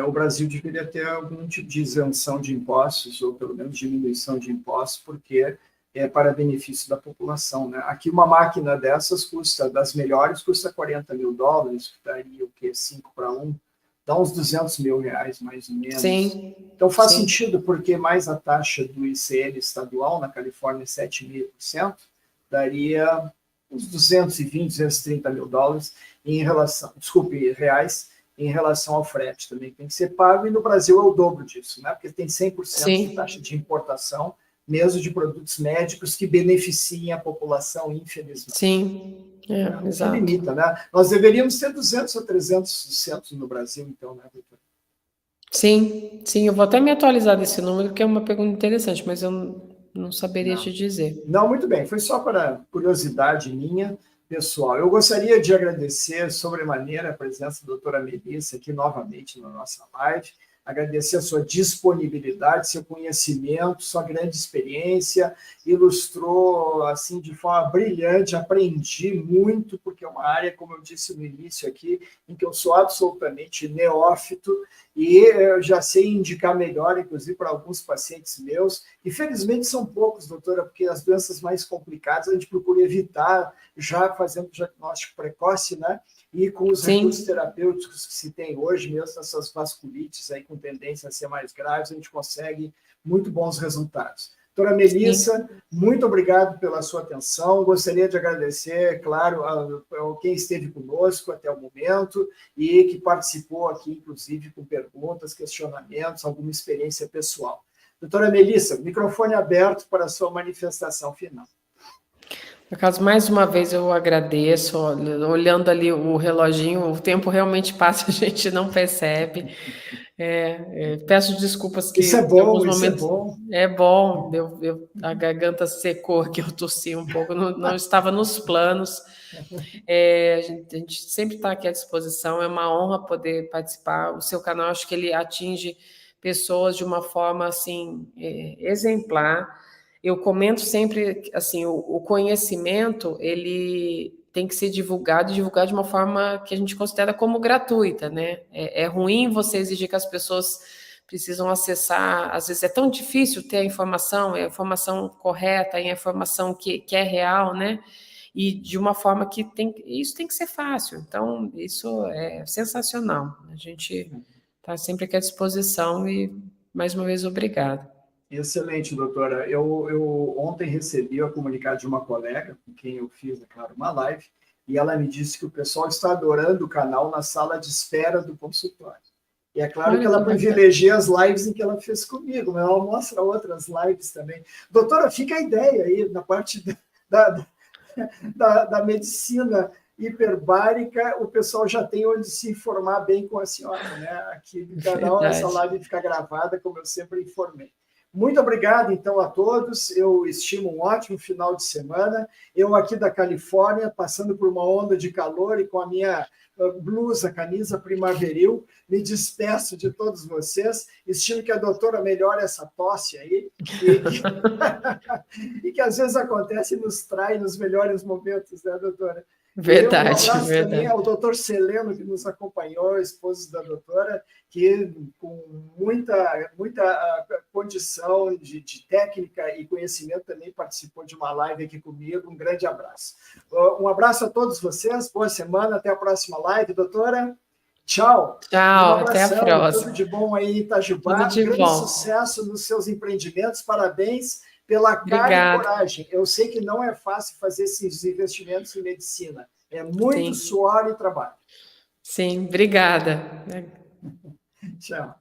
O Brasil deveria ter algum tipo de isenção de impostos, ou pelo menos diminuição de impostos, porque é para benefício da população, né? Aqui uma máquina dessas das melhores, custa $40 mil, que daria o quê? 5 para 1, dá uns R$200 mil, mais ou menos. Sim. Então faz sentido, porque mais a taxa do ICL estadual na Califórnia é 7,5%, daria uns 220, 230 mil dólares reais, em relação ao frete também tem que ser pago, e no Brasil é o dobro disso, né? Porque tem 100% de taxa de importação, mesmo de produtos médicos que beneficiem a população, infelizmente. Sim, exato. Limita, né? Nós deveríamos ter 200 ou 300 centros no Brasil, então, né, doutor? Sim, eu vou até me atualizar desse número, que é uma pergunta interessante, mas eu não saberia te dizer. Não, muito bem, foi só para curiosidade minha. pessoal. Eu gostaria de agradecer sobremaneira a presença da doutora Melissa aqui novamente na nossa live, agradecer a sua disponibilidade, seu conhecimento, sua grande experiência, ilustrou assim de forma brilhante, aprendi muito, porque é uma área, como eu disse no início aqui, em que eu sou absolutamente neófito, e eu já sei indicar melhor, inclusive, para alguns pacientes meus, e felizmente são poucos, doutora, porque as doenças mais complicadas a gente procura evitar, já fazendo diagnóstico precoce, né? E com os recursos terapêuticos que se tem hoje, mesmo essas vasculites aí com tendência a ser mais graves, a gente consegue muito bons resultados. Doutora Melissa, muito obrigado pela sua atenção. Gostaria de agradecer, claro, a quem esteve conosco até o momento e que participou aqui, inclusive, com perguntas, questionamentos, alguma experiência pessoal. Doutora Melissa, microfone aberto para a sua manifestação final. No caso, mais uma vez eu agradeço, olhando ali o reloginho, o tempo realmente passa, a gente não percebe. Peço desculpas que isso é bom, em alguns momentos isso é bom. É bom, a garganta secou que eu tossi um pouco, não estava nos planos. A gente sempre está aqui à disposição, é uma honra poder participar. O seu canal, acho que ele atinge pessoas de uma forma assim exemplar. Eu comento sempre assim, o conhecimento ele tem que ser divulgado e divulgado de uma forma que a gente considera como gratuita, né? É ruim você exigir que as pessoas precisam acessar, às vezes é tão difícil ter a informação correta, a informação que é real, né? E de uma forma que isso tem que ser fácil. Então, isso é sensacional. A gente está sempre aqui à disposição e, mais uma vez, obrigado. Excelente, doutora. Eu ontem recebi o comunicado de uma colega, com quem eu fiz, é claro, uma live, e ela me disse que o pessoal está adorando o canal na sala de espera do consultório. E é claro que ela privilegia as lives em que ela fez comigo, mas ela mostra outras lives também. Doutora, fica a ideia aí, na parte da medicina hiperbárica, o pessoal já tem onde se informar bem com a senhora, né? Aqui no canal, essa live fica gravada, como eu sempre informei. Muito obrigado, então, a todos. Eu estimo um ótimo final de semana. Eu aqui da Califórnia, passando por uma onda de calor e com a minha blusa, camisa primaveril, me despeço de todos vocês. Estimo que a doutora melhore essa tosse aí e que às vezes acontece e nos trai nos melhores momentos, né, doutora? Verdade, um abraço verdade. Também ao doutor Celeno, que nos acompanhou, esposo da doutora, que com muita condição de técnica e conhecimento também participou de uma live aqui comigo. Um grande abraço. Um abraço a todos vocês, boa semana, até a próxima live, doutora. Tchau. Tchau, até a próxima. Tudo de bom aí, Itajubá. Tudo de grande bom. Sucesso nos seus empreendimentos, parabéns pela cara e coragem. Eu sei que não é fácil fazer esses investimentos em medicina. É muito suor e trabalho. Sim, obrigada. Tchau.